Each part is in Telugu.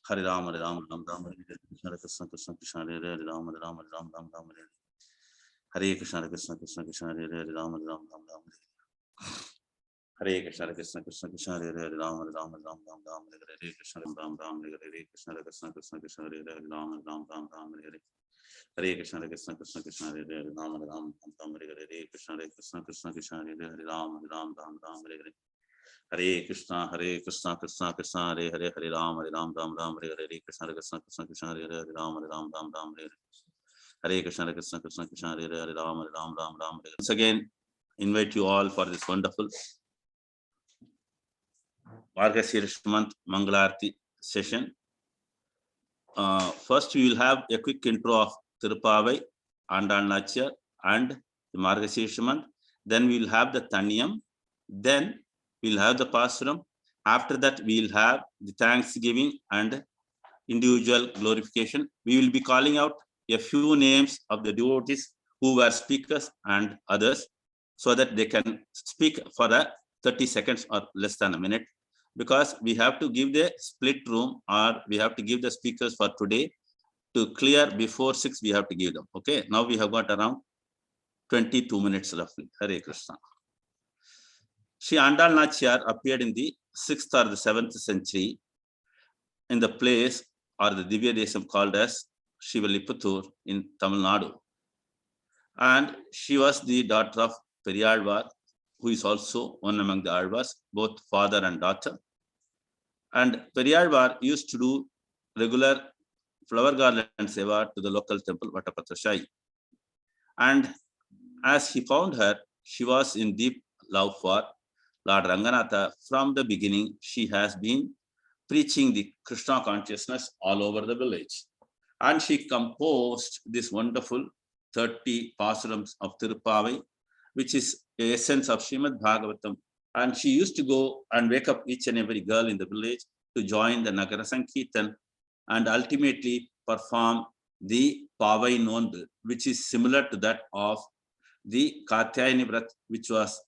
Hare Ram, Hare Ram, Ram Ram, Hare Hare, Hare Krishna, Krishna Krishna, Hare Hare, Hare Ram, Hare Ram, Hare Ram, Ram Ram, Hare Hare. Hare Krishna, Hare Krishna, Krishna Krishna, Hare Hare, Hare Ram, Hare Ram, Ram Ram, Hare Hare. Hare Krishna, Hare Krishna, Krishna Krishna, Hare Hare, Hare Ram, Hare Ram, Ram Ram, Hare Hare. Hare Krishna, Ram Ram, Hare Hare. Hare Krishna, Hare Krishna, Krishna Krishna, Hare Hare, Hare Ram, Hare Ram, Ram Ram, Hare Hare. Hare Krishna, Hare Krishna, Krishna Krishna, Hare Hare, Hare Ram, Hare Ram, Ram Ram, Hare Hare. Hare Krishna, Hare Krishna, Krishna Krishna, Hare Hare, Hare Ram, Hare Ram, Ram Ram, Hare Hare. Hare Krishna, Krishna Krishna, Hare Hare, Hare Ram, Ram Ram, Hare Hare. Hare Krishna, Krishna Krishna, Hare Hare, Hare Ram, Ram Ram, Hare Hare. Hare Krishna, Krishna Krishna, Hare Hare, Hare Ram, Ram Ram, Hare Hare. Once again, invite you all for this wonderful Margasirish month Mangalarti session. First, we will have a quick intro of Tirupavai, Andal Nachiyar, and the Margasirish month. Then we will have the Taniyam. Then we will have the Pasuram. After that, we will have the Thanksgiving and individual glorification. We will be calling out a few names of the devotees who were speakers and others, so that they can speak for 30 seconds or less than a minute, because we have to give the split room, or we have to give the speakers for today to clear before 6. We have to give them. Okay, now we have got around 22 minutes roughly. Hare Krishna. Shri Andal Nachiyar appeared in the 6th or the 7th century in the place or the Divya Desam called as Shivaliputtur in Tamil Nadu. And she was the daughter of Periyalvar, who is also one among the Alvars, both father and daughter. And Periyalvar used to do regular flower garland seva to the local temple, Vatapatrashai. And as he found her, she was in deep love for Lord Ranganatha. From the beginning, she has been preaching the Krishna consciousness all over the village. And she composed this wonderful 30 pasurams of Tirupavai, which is the essence of Srimad Bhagavatam. And she used to go and wake up each and every girl in the village to join the Nagara Sankirtan and ultimately perform the Pavai Nondu, which is similar to that of the Katyayani Vrat, which was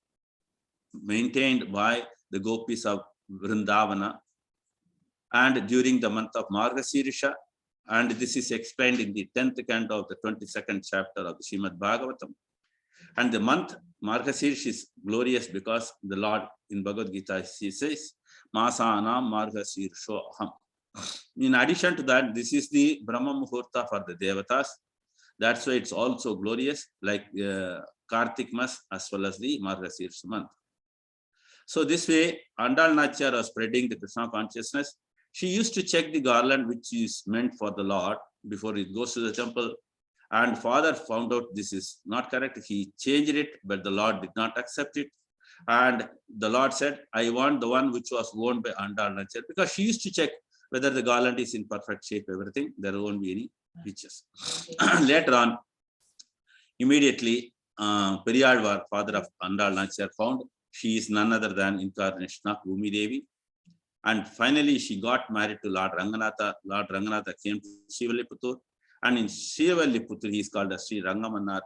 maintained by the gopis of Vrindavana, and during the month of Margasirisha. And this is explained in the 10th canto of the 22nd chapter of the Srimad Bhagavatam. And the month Margasirish is glorious because the Lord in Bhagavad Gita, he says, Masanam Margasirsho Aham. In addition to that, this is the Brahma Muhurta for the Devatas. That's why it's also glorious, like Kartik Mas as well as the Margasirish month. So this way, Andal Nachiyar was spreading the Krishna consciousness. She used to check the garland which is meant for the Lord before it goes to the temple. And father found out this is not correct. He changed it, but the Lord did not accept it. And the Lord said, I want the one which was worn by Andal Nachiyar, because she used to check whether the garland is in perfect shape, everything. There won't be any breaches. Later on, immediately, Periyalvar, father of Andal Nachiyar, found she is none other than incarnation of Bhumi Devi. And finally, she got married to Lord Ranganatha. Lord Ranganatha came to Shivaliputtur. And in Shivaliputtur, he is called as Sri Rangamanar.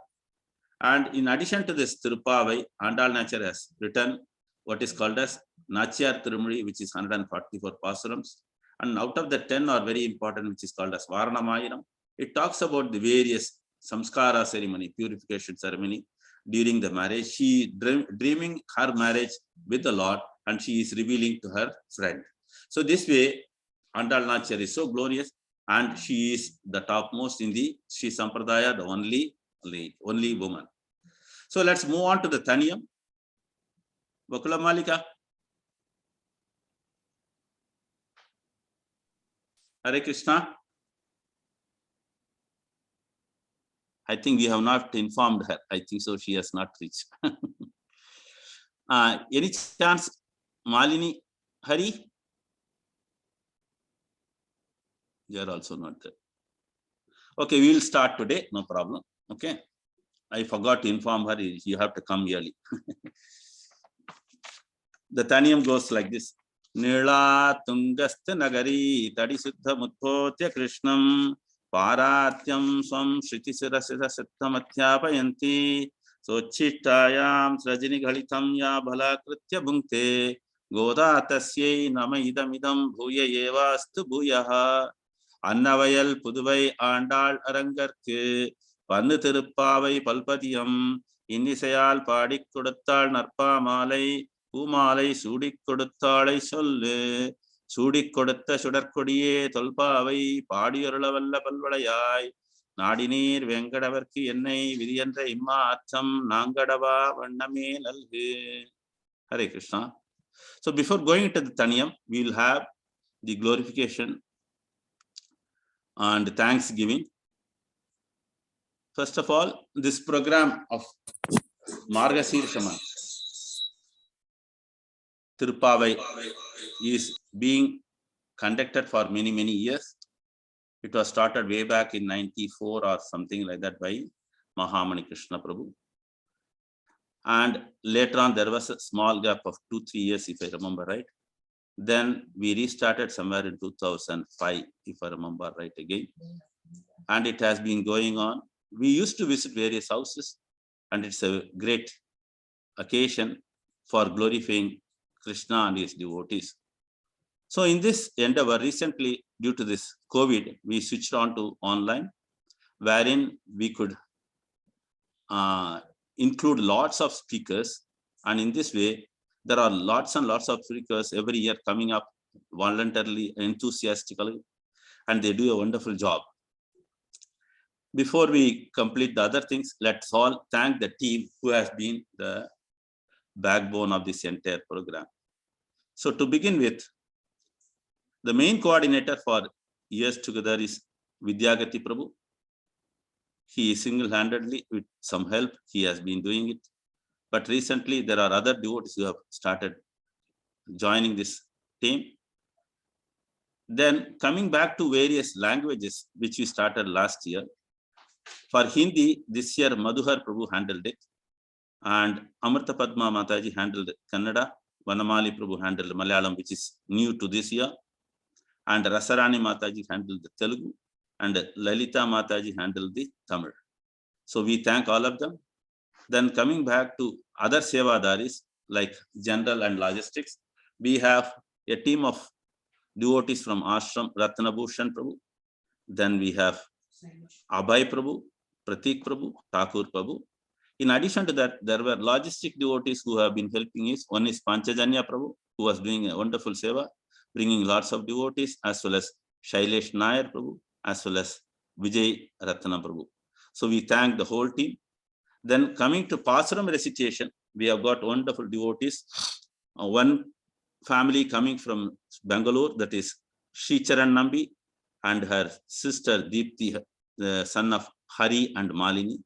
And in addition to this Tirupavai, Andal Nachiyar has written what is called as Nachiyar Tirumuri, which is 144 pasurams. And out of the 10 are very important, which is called as Varanamayiram. It talks about the various samskara ceremony, purification ceremony during the marriage. She dreaming her marriage with the Lord, and she is revealing to her friend. So this way, Andal Nachiyar is so glorious, and she is the topmost in the Sri Sampradaya, the only woman. So let's move on to the Taniyam. Vakula Malika. Hare Krishna. I think we have not informed her. I think so. She has not reached. Any chance, Malini Hari? You are also not there. Okay, we will start today. No problem. Okay. I forgot to inform her. You have to come early. The Taniyam goes like this. Nila Tungastha Nagari Tadi Siddha Mutpotya Krishnam Paratyam Swam Shriti Sirasita Siddhamatyapayanti Sochitayam Srajini Ghalitam Ya Bhala Kritya Bhunkte Godatasye nama idamidam bhuya evastu bhuyaha. Annavayal Puduvai Andal Arangarku Pannu Tirupavai Palpadiyam Innisayal Padik Koduttal Narpa Malai Pumalai Sudik Koduttalai Sollu Sudik Kodutta Sudarkodiye Tolpavai Padiyurlavalla Palvadayai Nadinir Venkadavarki Ennai Vidiyanta Imma Acham Nangadava Vandame Nalgu. Hare Krishna. So before going into the Taniyam, we will have the glorification and thanksgiving. First of all, this program of Margashirsha month, Tirupavai, is being conducted for many, many years. It was started way back in 94 or something like that by Mahamani Krishna Prabhu. And later on, there was a small gap of 2-3 years, if I remember right. Then we restarted somewhere in 2005, if I remember right again. And it has been going on. We used to visit various houses, and it's a great occasion for glorifying Krishna and his devotees. So in this endeavor, recently, due to this COVID, we switched on to online, wherein we could include lots of speakers. And in this way, there are lots and lots of speakers every year coming up voluntarily, enthusiastically, and they do a wonderful job. Before we complete the other things, let's all thank the team who has been the backbone of this entire program. So to begin with, the main coordinator for years together is Vidyagati Prabhu. He single-handedly, with some help, he has been doing it. But recently, there are other devotees who have started joining this team. Then coming back to various languages, which we started last year. For Hindi, this year Madhuhar Prabhu handled it, and Amrita Padma Mataji handled Kannada, Vanamali Prabhu handled Malayalam, which is new to this year, and Rasarani Mataji handled the Telugu, and Lalita Mataji handled the Tamil. So we thank all of them. Then coming back to other Sevadaris, like general and logistics, we have a team of devotees from Ashram, Ratnabhushan Prabhu. Then we have Abhay Prabhu, Pratik Prabhu, Thakur Prabhu. In addition to that, there were logistic devotees who have been helping us. One is Panchajanya Prabhu, who was doing a wonderful seva, bringing lots of devotees, as well as Shailesh Nair Prabhu, as well as Vijay Ratna Prabhu. So we thank the whole team. Then coming to Pasuram recitation, we have got wonderful devotees. One family coming from Bangalore, that is Sricharan Nambi, and her sister Deepthi, the son of Hari and Malini.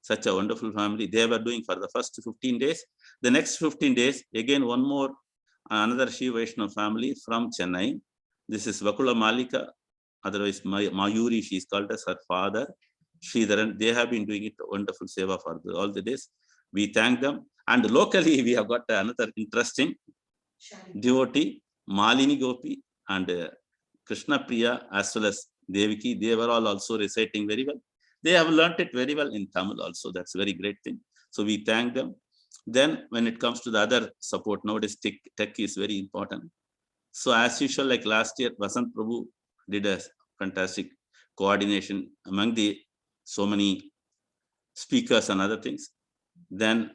Such a wonderful family. They were doing for the first 15 days. The next 15 days, again, one more, another Shiva Vaishnava family from Chennai. This is Vakula Malika, otherwise Mayuri, she is called as her father. Sridharan, they have been doing it wonderful seva for all the days. We thank them. And locally, we have got another interesting devotee, Malini Gopi and Krishna Priya, as well as Devaki. They were all also reciting very well. They have learnt it very well in Tamil also. That's a very great thing. So we thank them. Then when it comes to the other support, nowadays tech is very important. So as usual, like last year, Vasant Prabhu did a fantastic coordination among the so many speakers and other things. Then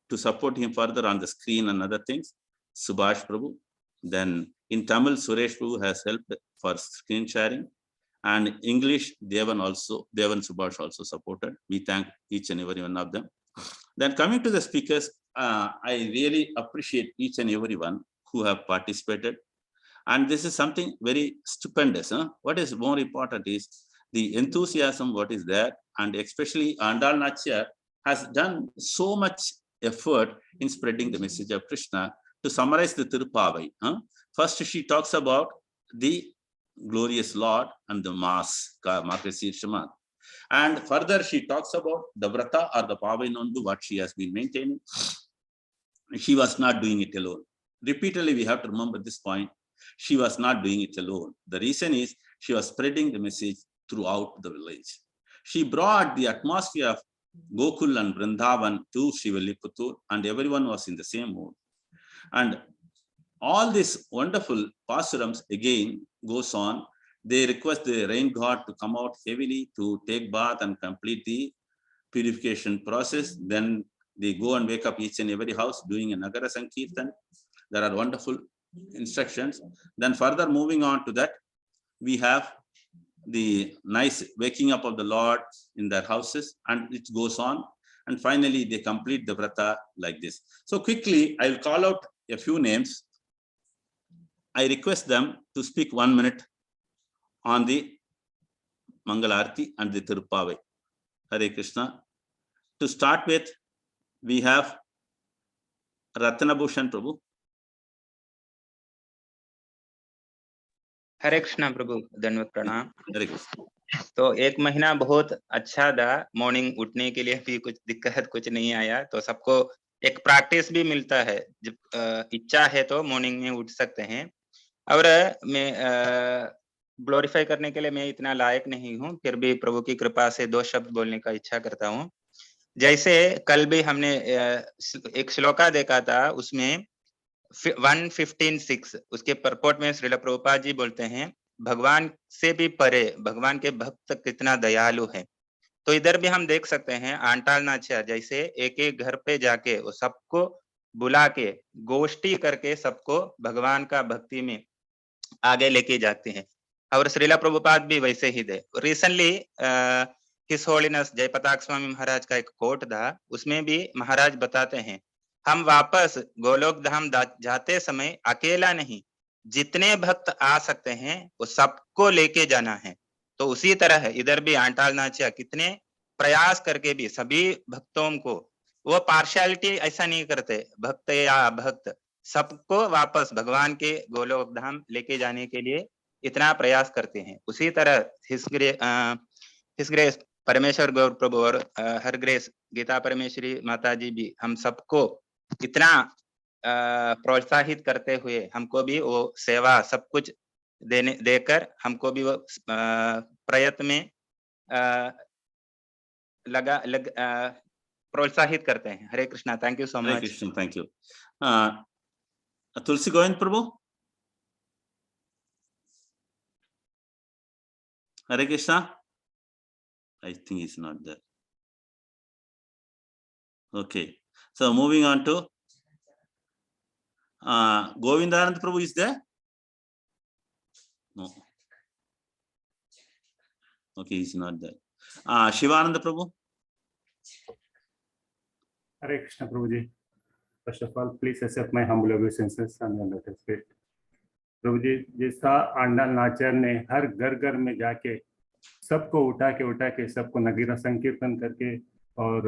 to support him further on the screen and other things, Subhash Prabhu. Then in Tamil, Suresh Prabhu has helped for screen sharing. And English, Devan Subhash also supported. We thank each and every one of them. Then coming to the speakers, I really appreciate each and every one who have participated. And this is something very stupendous. Huh? What is more important is the enthusiasm, what is there, and especially Andal Nachyar has done so much effort in spreading the message of Krishna. To summarize the Tirupavai, first she talks about the glorious Lord and the Mass, Margashirsha month. And further she talks about the Vrata or the Pavai Nondu, what she has been maintaining. She was not doing it alone. Repeatedly, we have to remember this point. She was not doing it alone. The reason is she was spreading the message throughout the village. She brought the atmosphere of Gokul and Vrindavan to Shrivilliputtur, and everyone was in the same mood. And all these wonderful pasurams again goes on. They request the rain god to come out heavily to take bath and complete the purification process. Then they go and wake up each and every house doing a Nagara Sankirtan. There are wonderful instructions. Then further moving on to that, we have the nice waking up of the Lord in their houses, and it goes on. And finally, they complete the vrata like this. So quickly, I'll call out a few names. I request them to speak 1 minute on the Mangalarti and the Tirupavai. Hare Krishna. To start with, we have Ratnabhushan Prabhu. हरे कृष्णा प्रभु, धन्यवाद, प्रणाम। Hare Krishna. तो एक महीना बहुत अच्छा था, मॉर्निंग उठने के लिए भी कुछ दिक्कत कुछ नहीं आया, तो सबको एक प्रैक्टिस भी मिलता है, जब इच्छा है तो मॉर्निंग में उठ सकते हैं। और मैं ग्लोरीफाई करने के लिए मैं इतना लायक नहीं हूँ, फिर भी प्रभु की कृपा से 2 शब्द बोलने का इच्छा करता हूँ। जैसे कल भी हमने एक श्लोका देखा था, उसमें 115:6 उसके परपोर्ट में श्रील प्रभुपाद जी बोलते हैं, भगवान से भी परे भगवान के भक्त कितना दयालु है। तो इधर भी हम देख सकते हैं आंटाल नाचार्य जैसे एक एक घर पे जाके वो सबको बुला के गोष्ठी करके सबको भगवान का भक्ति में आगे लेके जाते हैं। और श्रीला प्रभुपाद भी वैसे ही थे। Recently his holiness जयपताक Swami Maharaj का एक कोट था, उसमें भी महाराज बताते हैं, हम वापस गोलोक धाम जाते समय अकेला नहीं, जितने भक्त आ सकते हैं वो सबको लेके जाना है। तो उसी तरह है इधर भी आंटाल नाचा कितने प्रयास करके भी सभी भक्तों को वो पार्शियलिटी ऐसा नहीं करते, भक्त या भक्त सबको वापस भगवान के गोलोक धाम लेके जाने के लिए इतना प्रयास करते हैं। उसी तरह हिज ग्रेस परमेश्वर गौर प्रभु और हर ग्रेस गीता परमेश्वरी माता जी भी हम सबको इतना प्रोत्साहित करते हुए हमको भी वो सेवा सब कुछ देकर हमको भी वो प्रयत्न में प्रोत्साहित करते हैं। Hare Krishna, thank you so much. Hare Krishna, thank you. Tulsi Govind Prabhu, Hare Krishna. I think he's not there. Okay, so moving on to Govindanand Prabhu is there? No. Okay, he's not there. Shivananda Prabhu. Hare Krishna Prabhuji. First of all, please accept my humble obeisances and your lotus feet. प्रभुजी, जिसका आंडाल नाचार ने हर घर घर में जाके सबको उठा के सबको नगीरा संकीर्तन करके और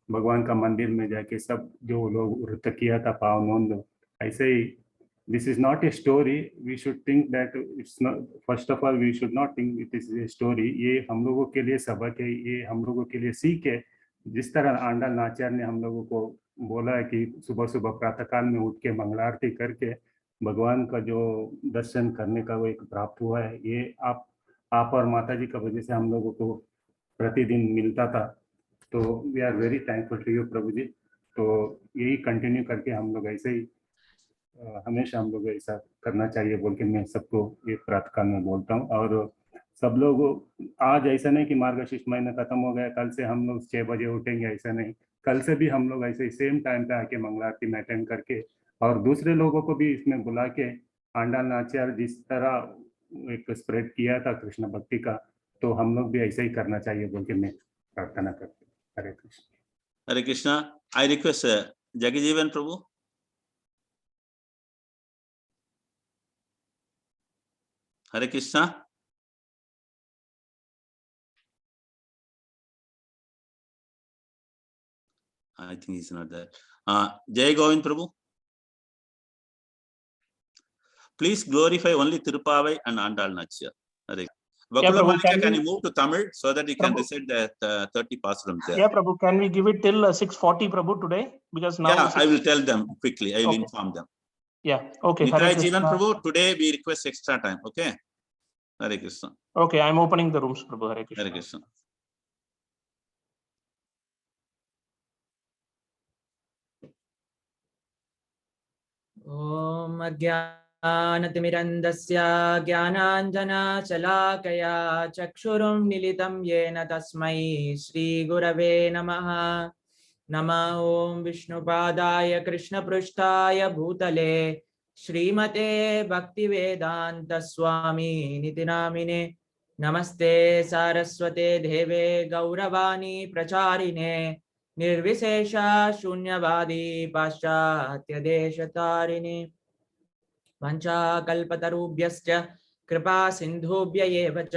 भगवान का मंदिर में जाके सब जो लोग व्रत किया था पावनों, ऐसे ही this is not a story. We should think that it's not, first of all we should not think it is a story. ये हम लोगों के लिए सबक है, ये हम लोगों के लिए सीख है। जिस तरह आंडाल नाचार ने हम लोगों को बोला है कि सुबह सुबह प्रातः काल में उठ के मंगला आरती करके भगवान का जो दर्शन करने का वो एक प्राप्त हुआ है, ये आप और माता जी का वजह से हम लोगों को प्रतिदिन मिलता था। तो we are very thankful to you Prabhu ji. तो यही कंटिन्यू करके हम लोग ऐसे ही हमेशा हम लोग ऐसा करना चाहिए बोल के मैं सबको ये प्रातःकाल में बोलता हूँ। और सब लोग आज ऐसा नहीं कि मार्गशीर्ष महीना खत्म हो गया कल से हम लोग 6 बजे उठेंगे, ऐसा नहीं। कल से भी हम लोग ऐसे ही सेम टाइम पे आके मंगला आरती में अटेंड करके और दूसरे लोगों को भी इसमें बुला के आंडाल नाचार जिस तरह एक स्प्रेड किया था कृष्ण भक्ति का, तो हम लोग भी ऐसे ही करना चाहिए बोल के मैं प्रार्थना करते हैं। Hare Krishna. Hare Krishna. I request Jagjivan Prabhu. Hare Krishna. I think he's not there. Jai Govind Prabhu. Please glorify only Tirupavai and Andal Nachya. Vakula Malika, can you move to Tamil so that you can recite the 30 pasurams there? Yeah, Prabhu, can we give it till 6:40, Prabhu, today? Because now yeah, I will tell them quickly. I will inform them. Yeah, okay. Nitai Jivan Prabhu, today we request extra time, okay? Hare Krishna. Okay, I'm opening the rooms, Prabhu. Hare Krishna. Hare Krishna. Om ज्ञानतिमिरन्धस्य ज्ञानाञ्जनशलाकया चक्षुरुन्मीलितं येन तस्मै श्रीगुरवे नमः। नमः ॐ विष्णुपादाय कृष्णपृष्ठाय भूतले श्रीमते भक्तिवेदांत स्वामी निति नामिने। नमस्ते सारस्वते देवे गौरवाणी प्रचारिणे निर्विशेष शून्यवादी पाश्चात्य देशतारिणे। वंचाकल्पतरुभ्यश्च कृपा सिन्धुभ्य एव च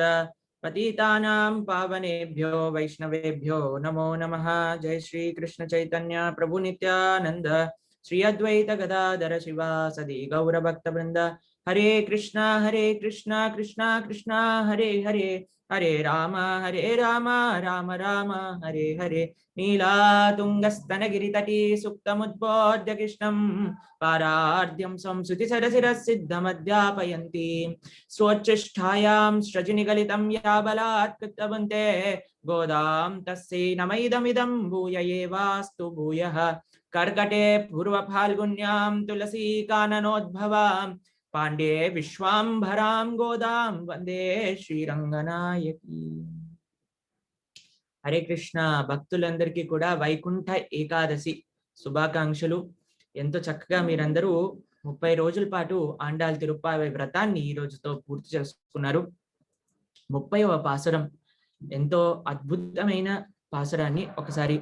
पतितानां पावनेभ्यो वैष्णवेभ्यो नमो नमः। जय श्री कृष्ण चैतन्य प्रभु नित्यानंद श्री अद्वैत गदाधर शिवासदि गौर भक्त वृंद। हरे कृष्णा कृष्णा कृष्णा हरे हरे, हरे राम राम राम हरे हरे। नीलातुंगस्तनगिरितटी सुप्तमुद्बोध्य कृष्णं पारार्ध्यं संसुति सरसिरसिद्धमध्यापयन्ति। स्वोच्छिष्ठायां सृजनिगलितं या बलात् कृतवन्ते गोदां तस्यै नमैदमिदं भूय एवास्तु भूयः। कर्कटे पूर्वफाल्गुन्यां तुलसी काननोद्भवां पांडे विश्वांभरां गोदां वंदे श्रीरंगनायकी। హరే కృష్ణ భక్తులందరికీ కూడా వైకుంఠ ఏకాదశి శుభాకాంక్షలు. ఎంతో చక్కగా మీరందరూ 30 రోజుల పాటు ఆండాళ్ తిరుప్పావై వ్రతాన్ని ఈ రోజుతో పూర్తి చేసుకున్నారు. 30వ పాసురం ఎంతో అద్భుతమైన పాసురాన్ని ఒకసారి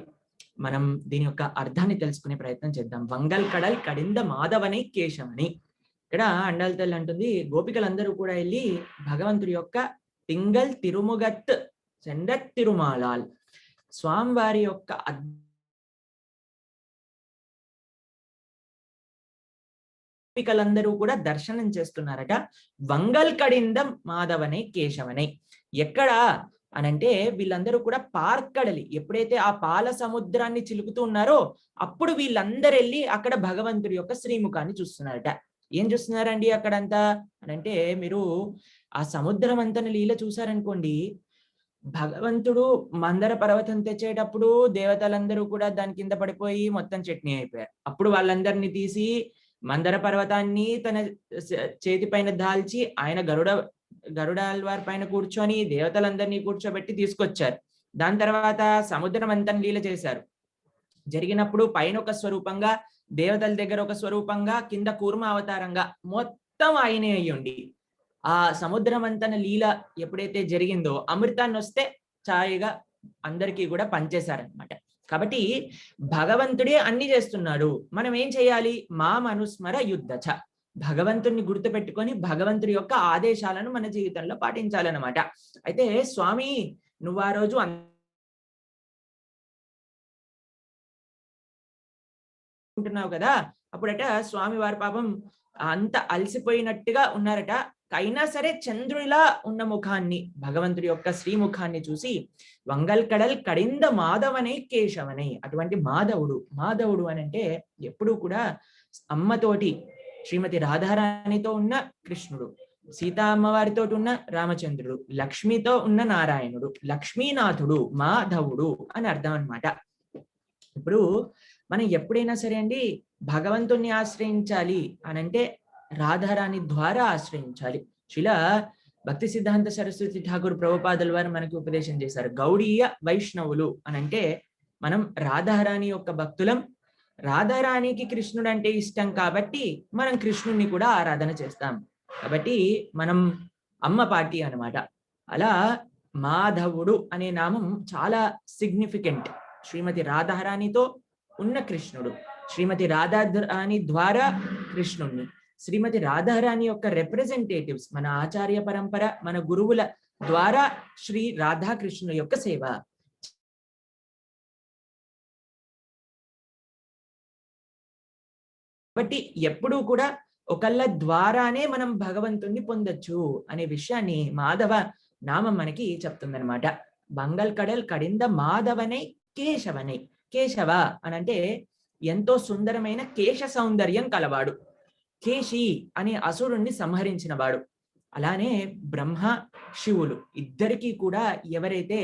మనం దీని యొక్క అర్థాన్ని తెలుసుకునే ప్రయత్నం చేద్దాం. వంగల్ కడల్ కడింద మాధవని కేశవని. ఇక్కడ ఆండాళ్ తల్లి అంటుంది, గోపికలందరూ కూడా వెళ్ళి భగవంతుడి యొక్క తింగల్ తిరుముగత్ చెండత్ తిరుమాలాల్ స్వామివారి యొక్క గోపికలందరూ కూడా దర్శనం చేస్తున్నారట. వంగల్ కడిందం మాధవనై కేశవనై. ఎక్కడ అనంటే వీళ్ళందరూ కూడా పార్కడలి, ఎప్పుడైతే ఆ పాల సముద్రాన్ని చిలుకుతూ ఉన్నారో అప్పుడు వీళ్ళందరూ వెళ్ళి అక్కడ భగవంతుడి యొక్క శ్రీముఖాన్ని చూస్తున్నారట. ఏం చూస్తున్నారండి అక్కడంతా అనంటే, మీరు ఆ సముద్రం అంతని లీల చూసారనుకోండి, భగవంతుడు మందర పర్వతం తెచ్చేటప్పుడు దేవతలందరూ కూడా దాని కింద పడిపోయి మొత్తం చట్నీ అయిపోయారు. అప్పుడు వాళ్ళందరినీ తీసి మందర పర్వతాన్ని తన చేతి పైన దాల్చి ఆయన గరుడాల్వారి పైన కూర్చొని దేవతలందరినీ కూర్చోబెట్టి తీసుకొచ్చారు. దాని తర్వాత సముద్రం అంతా లీల చేశారు. జరిగినప్పుడు పైన ఒక స్వరూపంగా, దేవతల దగ్గర ఒక స్వరూపంగా, కింద కూర్మ అవతారంగా మొత్తం ఆయనే అయ్యుండి ఆ సముద్రం అంతన లీల ఎప్పుడైతే జరిగిందో అమృతాన్ని వస్తే ఛాయిగా అందరికీ కూడా పనిచేశారనమాట. కాబట్టి భగవంతుడే అన్ని చేస్తున్నాడు. మనం ఏం చేయాలి? మా మనుస్మర యుద్ధచ, భగవంతుడిని గుర్తుపెట్టుకొని భగవంతుడి యొక్క ఆదేశాలను మన జీవితంలో పాటించాలన్నమాట. అయితే స్వామి నువ్వు ఆ రోజు అంటున్నావు కదా, అప్పుడట స్వామి వారి పాపం అంత అలసిపోయినట్టుగా ఉన్నారట. అయినా సరే చంద్రుడిలా ఉన్న ముఖాన్ని, భగవంతుడి యొక్క శ్రీముఖాన్ని చూసి వంగల్ కడల్ కడింద మాధవనై కేశవనై, అటువంటి మాధవుడు అని అంటే ఎప్పుడూ కూడా అమ్మతోటి శ్రీమతి రాధారాణితో ఉన్న కృష్ణుడు, సీతా అమ్మవారితో ఉన్న రామచంద్రుడు, లక్ష్మితో ఉన్న నారాయణుడు, లక్ష్మీనాథుడు, మాధవుడు అని అర్థం అన్నమాట. ఇప్పుడు మనం ఎప్పుడైనా సరే అండి భగవంతుణ్ణి ఆశ్రయించాలి అనంటే రాధారాణి ద్వారా ఆశ్రయించాలి. శిలా భక్తి సిద్ధాంత సరస్వతి ఠాకూర్ ప్రభుపాదుల వారు మనకి ఉపదేశం చేశారు. గౌడీయ వైష్ణవులు అనంటే మనం రాధారాణి యొక్క భక్తులం. రాధారాణికి కృష్ణుడు అంటే ఇష్టం కాబట్టి మనం కృష్ణుణ్ణి కూడా ఆరాధన చేస్తాం. కాబట్టి మనం అమ్మ పార్టీ అన్నమాట. అలా మాధవుడు అనే నామం చాలా సిగ్నిఫికెంట్. శ్రీమతి రాధారాణితో ఉన్న కృష్ణుడు, శ్రీమతి రాధారాణి ద్వారా కృష్ణుణ్ణి, శ్రీమతి రాధారాణి యొక్క రిప్రజెంటేటివ్స్ మన ఆచార్య పరంపర, మన గురువుల ద్వారా శ్రీ రాధాకృష్ణుల యొక్క సేవ. కాబట్టి ఎప్పుడూ కూడా ఒకళ్ళ ద్వారానే మనం భగవంతుణ్ణి పొందొచ్చు అనే విషయాన్ని మాధవ నామం మనకి చెప్తుందనమాట. వంగల్ కడల్ కడింద మాధవనై కేశవనై. కేశవ అనంటే ఎంతో సుందరమైన కేశ సౌందర్యం కలవాడు, కేశి అనే అసురుణ్ణి సంహరించిన వాడు. అలానే బ్రహ్మ శివులు ఇద్దరికీ కూడా ఎవరైతే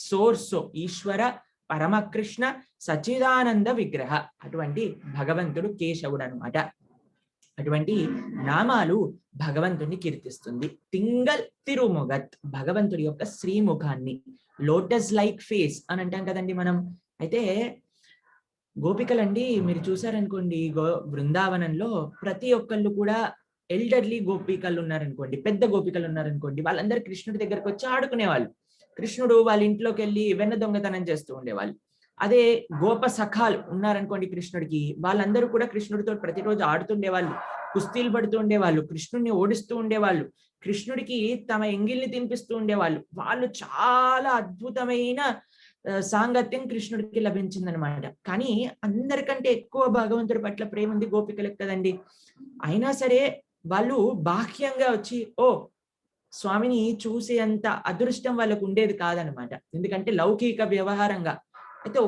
సోర్సో ఈశ్వర పరమకృష్ణ సచ్చిదానంద విగ్రహ, అటువంటి భగవంతుడు కేశవుడు అనమాట. అటువంటి నామాలు భగవంతుని కీర్తిస్తుంది. తింగల్ తిరుముగత్, భగవంతుడి యొక్క శ్రీముఖాన్ని, లోటస్ లైక్ ఫేస్ అని అంటాం కదండి మనం. అయితే గోపికలండి మీరు చూసారనుకోండి, బృందావనంలో ప్రతి ఒక్కళ్ళు కూడా ఎల్డర్లీ గోపికలు ఉన్నారనుకోండి, పెద్ద గోపికలు ఉన్నారనుకోండి, వాళ్ళందరూ కృష్ణుడి దగ్గరకు వచ్చి ఆడుకునేవాళ్ళు. కృష్ణుడు వాళ్ళ ఇంట్లోకి వెళ్ళి వెన్న దొంగతనం చేస్తూ ఉండేవాళ్ళు. అదే గోప సఖాలు ఉన్నారనుకోండి కృష్ణుడికి, వాళ్ళందరూ కూడా కృష్ణుడితో ప్రతిరోజు ఆడుతుండేవాళ్ళు, కుస్తీలు పడుతూ ఉండేవాళ్ళు, కృష్ణుడిని ఓడిస్తూ ఉండేవాళ్ళు, కృష్ణుడికి తమ ఎంగిల్ని తినిపిస్తూ ఉండేవాళ్ళు. వాళ్ళు చాలా అద్భుతమైన సాంగత్యం కృష్ణుడికి లభించిందనమాట. కానీ అందరికంటే ఎక్కువ భగవంతుడి పట్ల ప్రేమ ఉంది గోపికలకు కదండి. అయినా సరే వాళ్ళు బాహ్యంగా వచ్చి ఓ స్వామిని చూసేంత అదృష్టం వాళ్ళకు ఉండేది కాదనమాట. ఎందుకంటే లౌకిక వ్యవహారంగా. అయితే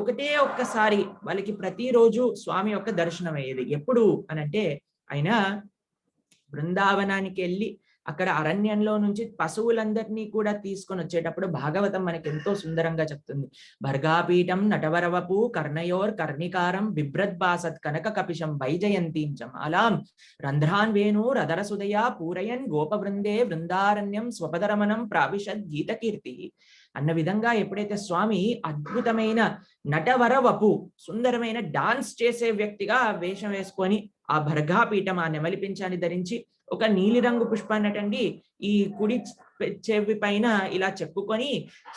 ఒక్కసారి వాళ్ళకి ప్రతిరోజు స్వామి యొక్క దర్శనం అయ్యేది. ఎప్పుడు అనంటే ఆయన బృందావనానికి వెళ్ళి అక్కడ అరణ్యంలో నుంచి పశువులందరినీ కూడా తీసుకొని వచ్చేటప్పుడు భాగవతం మనకి ఎంతో సుందరంగా చెప్తుంది. భర్గాపీఠం నటవరవపు కర్ణయోర్ కర్ణికారం బిభ్రద్భాసత్ కనక కపిశం వైజయంతీం జమాలాం రంధ్రాన్ వేణు రదరసుదయా పూరయన్ గోపవృందే బృందారణ్యం స్వపదరమణం ప్రావిశద్ గీతకీర్తి అన్న విధంగా ఎప్పుడైతే స్వామి అద్భుతమైన నటవరవపు, సుందరమైన డాన్స్ చేసే వ్యక్తిగా వేషం వేసుకొని ఆ భర్గాపీఠం, ఆ నెమలిపించాన్ని ధరించి ఒక నీలిరంగు పుష్పాన్ని అటండి ఈ కుడి చెవి పైన ఇలా చెప్పుకొని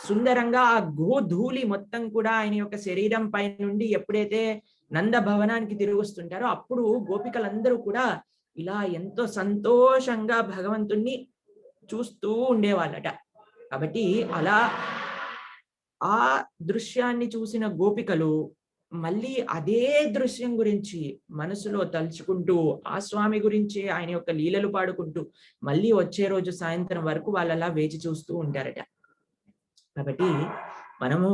సుందరంగా ఆ గోధూళి మొత్తం కూడా ఆయన యొక్క శరీరం పై నుండి ఎప్పుడైతే నంద భవనానికి తిరిగి వస్తుంటారో అప్పుడు గోపికలందరూ కూడా ఇలా ఎంతో సంతోషంగా భగవంతుణ్ణి చూస్తూ ఉండేవాళ్ళట. కాబట్టి అలా ఆ దృశ్యాన్ని చూసిన గోపికలు మళ్ళీ అదే దృశ్యం గురించి మనసులో తలుచుకుంటూ ఆ స్వామి గురించి ఆయన యొక్క లీలలు పాడుకుంటూ మళ్ళీ వచ్చే రోజు సాయంత్రం వరకు వాళ్ళలా వేచి చూస్తూ ఉంటారట. కాబట్టి మనము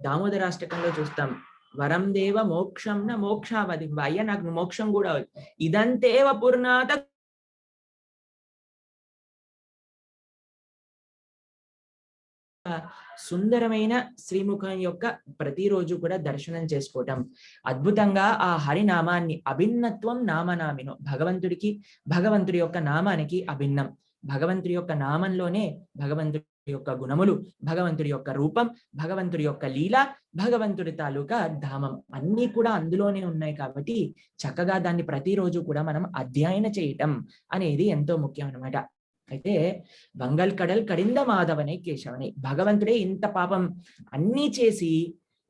దామోదరాష్టకంలో చూస్తాం, వరం దేవ మోక్షం న మోక్షావధి, అయ్యా నాకు మోక్షం కూడా ఇదంతేవ పూర్ణాత సుందరమైన శ్రీముఖం యొక్క ప్రతిరోజు కూడా దర్శనం చేసుకోవటం, అద్భుతంగా ఆ హరినామాన్ని, అభిన్నత్వం నామనామినో, భగవంతుడి యొక్క నామానికి అభిన్నం. భగవంతుడి యొక్క నామంలోనే భగవంతుడి యొక్క గుణములు, భగవంతుడి యొక్క రూపం, భగవంతుడి యొక్క లీల, భగవంతుడి తాలూకా ధామం అన్నీ కూడా అందులోనే ఉన్నాయి. కాబట్టి చక్కగా దాన్ని ప్రతిరోజు కూడా మనం అధ్యయన చేయటం అనేది ఎంతో ముఖ్యం అన్నమాట. అయితే బంగల్ కడల్ కడింద మాధవనే కేశవనే, భగవంతుడే ఇంత పాపం అన్నీ చేసి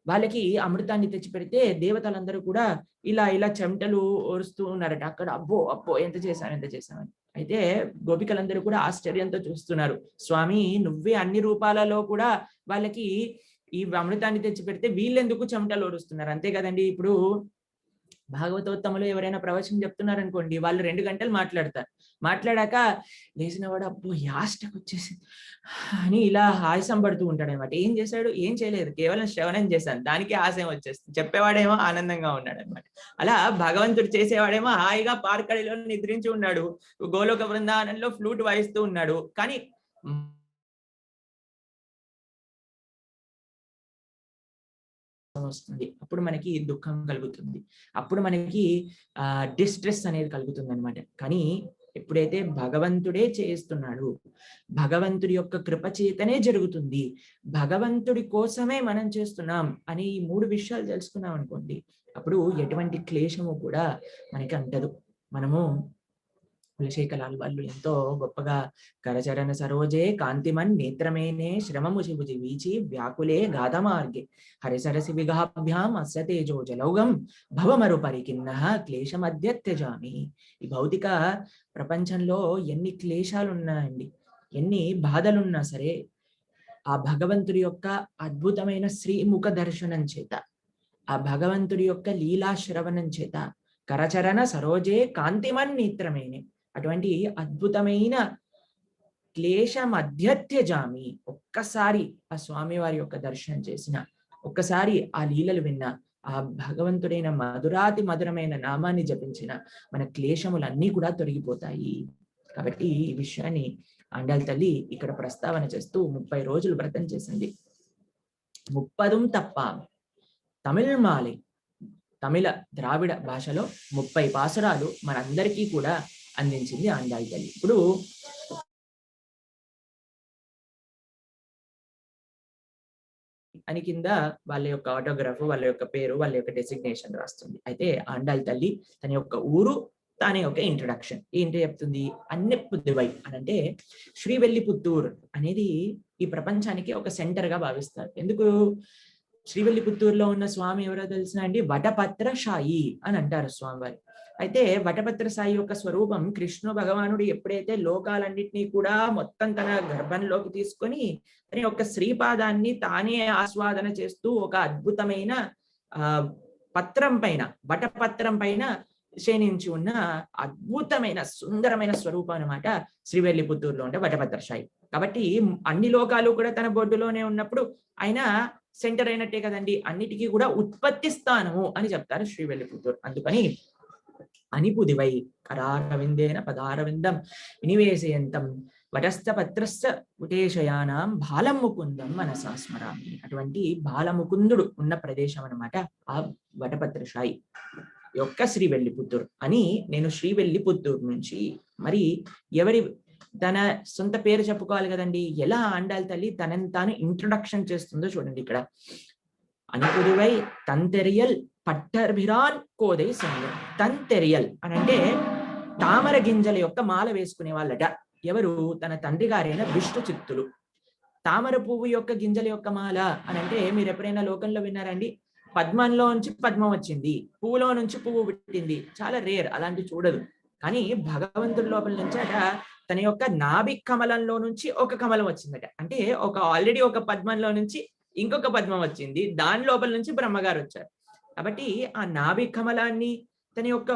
వాళ్ళకి అమృతాన్ని తెచ్చిపెడితే దేవతలందరూ కూడా ఇలా ఇలా చెమటలు ఓరుస్తూ ఉన్నారట అక్కడ. అబ్బో ఎంత చేశామని. అయితే గోపికలందరూ కూడా ఆశ్చర్యంతో చూస్తున్నారు, స్వామి నువ్వే అన్ని రూపాలలో కూడా వాళ్ళకి ఈ అమృతాన్ని తెచ్చిపెడితే వీళ్ళెందుకు చెమటలు ఓరుస్తున్నారు? అంతే కదండి. ఇప్పుడు భాగవతోత్తములు ఎవరైనా ప్రవచనం చెప్తున్నారనుకోండి, వాళ్ళు 2 గంటలు మాట్లాడాక లేచిన వాడు అబ్బో యాస్టకు వచ్చేసింది అని ఇలా ఆయాసం పడుతూ ఉంటాడు అనమాట. ఏం చేశాడు? ఏం చేయలేదు, కేవలం శ్రవణం చేశాను, దానికి ఆశయం వచ్చేస్తుంది. చెప్పేవాడేమో ఆనందంగా ఉన్నాడు అనమాట. అలా భగవంతుడు చేసేవాడేమో హాయిగా పార్కడిలో నిద్రించి ఉన్నాడు, గోలోక బృందావనంలో ఫ్లూట్ వాయిస్తూ ఉన్నాడు. కానీ వస్తుంది, అప్పుడు మనకి దుఃఖం కలుగుతుంది, అప్పుడు మనకి డిస్ట్రెస్ అనేది కలుగుతుంది అనమాట. కానీ ఎప్పుడైతే భగవంతుడే చేస్తున్నాడు, భగవంతుడి యొక్క కృప చేతనే జరుగుతుంది, భగవంతుడి కోసమే మనం చేస్తున్నాం అని ఈ 3 విషయాలు తెలుసుకున్నాం అనుకోండి, అప్పుడు ఎటువంటి క్లేశము కూడా మనకి అంటదు. మనము కులశేఖలాల్ వాళ్ళు ఎంతో గొప్పగా కరచరణ సరోజే కాంతిమన్ నేత్రమేనే శ్రమము శివుజి వీచి వ్యాకులే గాధమార్గే హరిసరసి విగాభ్యాం అస్య తేజో జలౌగం భవమరు పరికిన్నః క్లేశమద్య త్యజామి. ఈ భౌతిక ప్రపంచంలో ఎన్ని క్లేశాలు ఉన్నాయండి, ఎన్ని బాధలున్నా సరే ఆ భగవంతుడి యొక్క అద్భుతమైన శ్రీముఖ దర్శనం చేత, ఆ భగవంతుడి యొక్క లీలాశ్రవణం చేత కరచరణ సరోజే కాంతిమన్ నేత్రమేనే, అటువంటి అద్భుతమైన క్లేశం అధ్యత్యజామి, ఒక్కసారి ఆ స్వామి వారి యొక్క దర్శనం చేసిన, ఒక్కసారి ఆ లీలలు విన్న, ఆ భగవంతుడైన మధురాతి మధురమైన నామాన్ని జపించిన మన క్లేశములన్నీ కూడా తొలగిపోతాయి. కాబట్టి ఈ విషయాన్ని ఆండాళ్ తల్లి ఇక్కడ ప్రస్తావన చేస్తూ 30 రోజులు వ్రతం చేసింది. 30 తప్ప తమిళ్ మాలై తమిళ ద్రావిడ భాషలో 30 పాసురాలు మనందరికీ కూడా అందించింది ఆండాళ్ తల్లి. ఇప్పుడు అని కింద వాళ్ళ యొక్క ఆటోగ్రాఫ్, వాళ్ళ యొక్క పేరు, వాళ్ళ యొక్క డెసిగ్నేషన్ రాస్తుంది. అయితే ఆండాళ్ తల్లి తన యొక్క ఊరు, తన యొక్క ఇంట్రడక్షన్ ఏంటి చెప్తుంది? అన్నెప్పుదివై అని అంటే శ్రీవెల్లిపుత్తూర్ అనేది ఈ ప్రపంచానికి ఒక సెంటర్ గా భావిస్తారు. ఎందుకు? శ్రీవెల్లిపుత్తూరులో ఉన్న స్వామి ఎవరో తెలిసిన అండి? వటపత్ర సాయి అని అంటారు స్వామివారి. అయితే వటపత్ర సాయి యొక్క స్వరూపం కృష్ణ భగవానుడు ఎప్పుడైతే లోకాలన్నింటినీ కూడా మొత్తం తన గర్భంలోకి తీసుకొని తన యొక్క శ్రీపాదాన్ని తానే ఆస్వాదన చేస్తూ ఒక అద్భుతమైన పత్రం పైన, వటపత్రం పైన శయనించి ఉన్న అద్భుతమైన సుందరమైన స్వరూపం అనమాట శ్రీవెల్లిపుత్తూరులో ఉండే వటపత్ర సాయి. కాబట్టి అన్ని లోకాలు కూడా తన బొడ్డులోనే ఉన్నప్పుడు ఆయన సెంటర్ అయినట్టే కదండి. అన్నిటికీ కూడా ఉత్పత్తి స్థానము అని చెప్తారు శ్రీవెల్లిపుత్తూరు. అందుకని అనిపుదివై కరారవిందేన పదారవిందం వినివేశయంతం వటస్థపత్రస్య ఉటేశయానాం బాలముకుందం మనసా స్మరామి. అటువంటి బాలముకుందుడు ఉన్న ప్రదేశం అనమాట ఆ వటపత్ర సాయి యొక్క శ్రీవెల్లిపుత్తూరు అని. నేను శ్రీవెల్లిపుత్తూరు నుంచి, మరి ఎవరి తన సొంత పేరు చెప్పుకోవాలి కదండి. ఎలా ఆండాళ్ తల్లి తనని తాను ఇంట్రొడక్షన్ చేస్తుందో చూడండి ఇక్కడ. అనిపుదివై తంతెరియల్ పట్టర్భిరాన్ కోదై సంగం. తంతెరియల్ అని అంటే తామర గింజల యొక్క మాల వేసుకునే వాళ్ళట. ఎవరు? తన తండ్రి గారైన విష్ణు చిత్తులు. తామర పువ్వు యొక్క గింజల యొక్క మాల అని అంటే మీరు ఎప్పుడైనా లోకంలో విన్నారండి? పద్మంలో నుంచి పద్మం వచ్చింది, పువ్వులో నుంచి పువ్వు పుట్టింది. చాలా రేర్, అలాంటి చూడదు. కానీ భగవంతుడి లోపల నుంచి అట తన యొక్క నాభి కమలంలో నుంచి ఒక కమలం వచ్చిందట. అంటే ఆల్రెడీ ఒక పద్మంలో నుంచి ఇంకొక పద్మం వచ్చింది, దాని లోపల నుంచి బ్రహ్మగారు వచ్చారు. కాబట్టి ఆ నాభి కమలాన్ని, తన యొక్క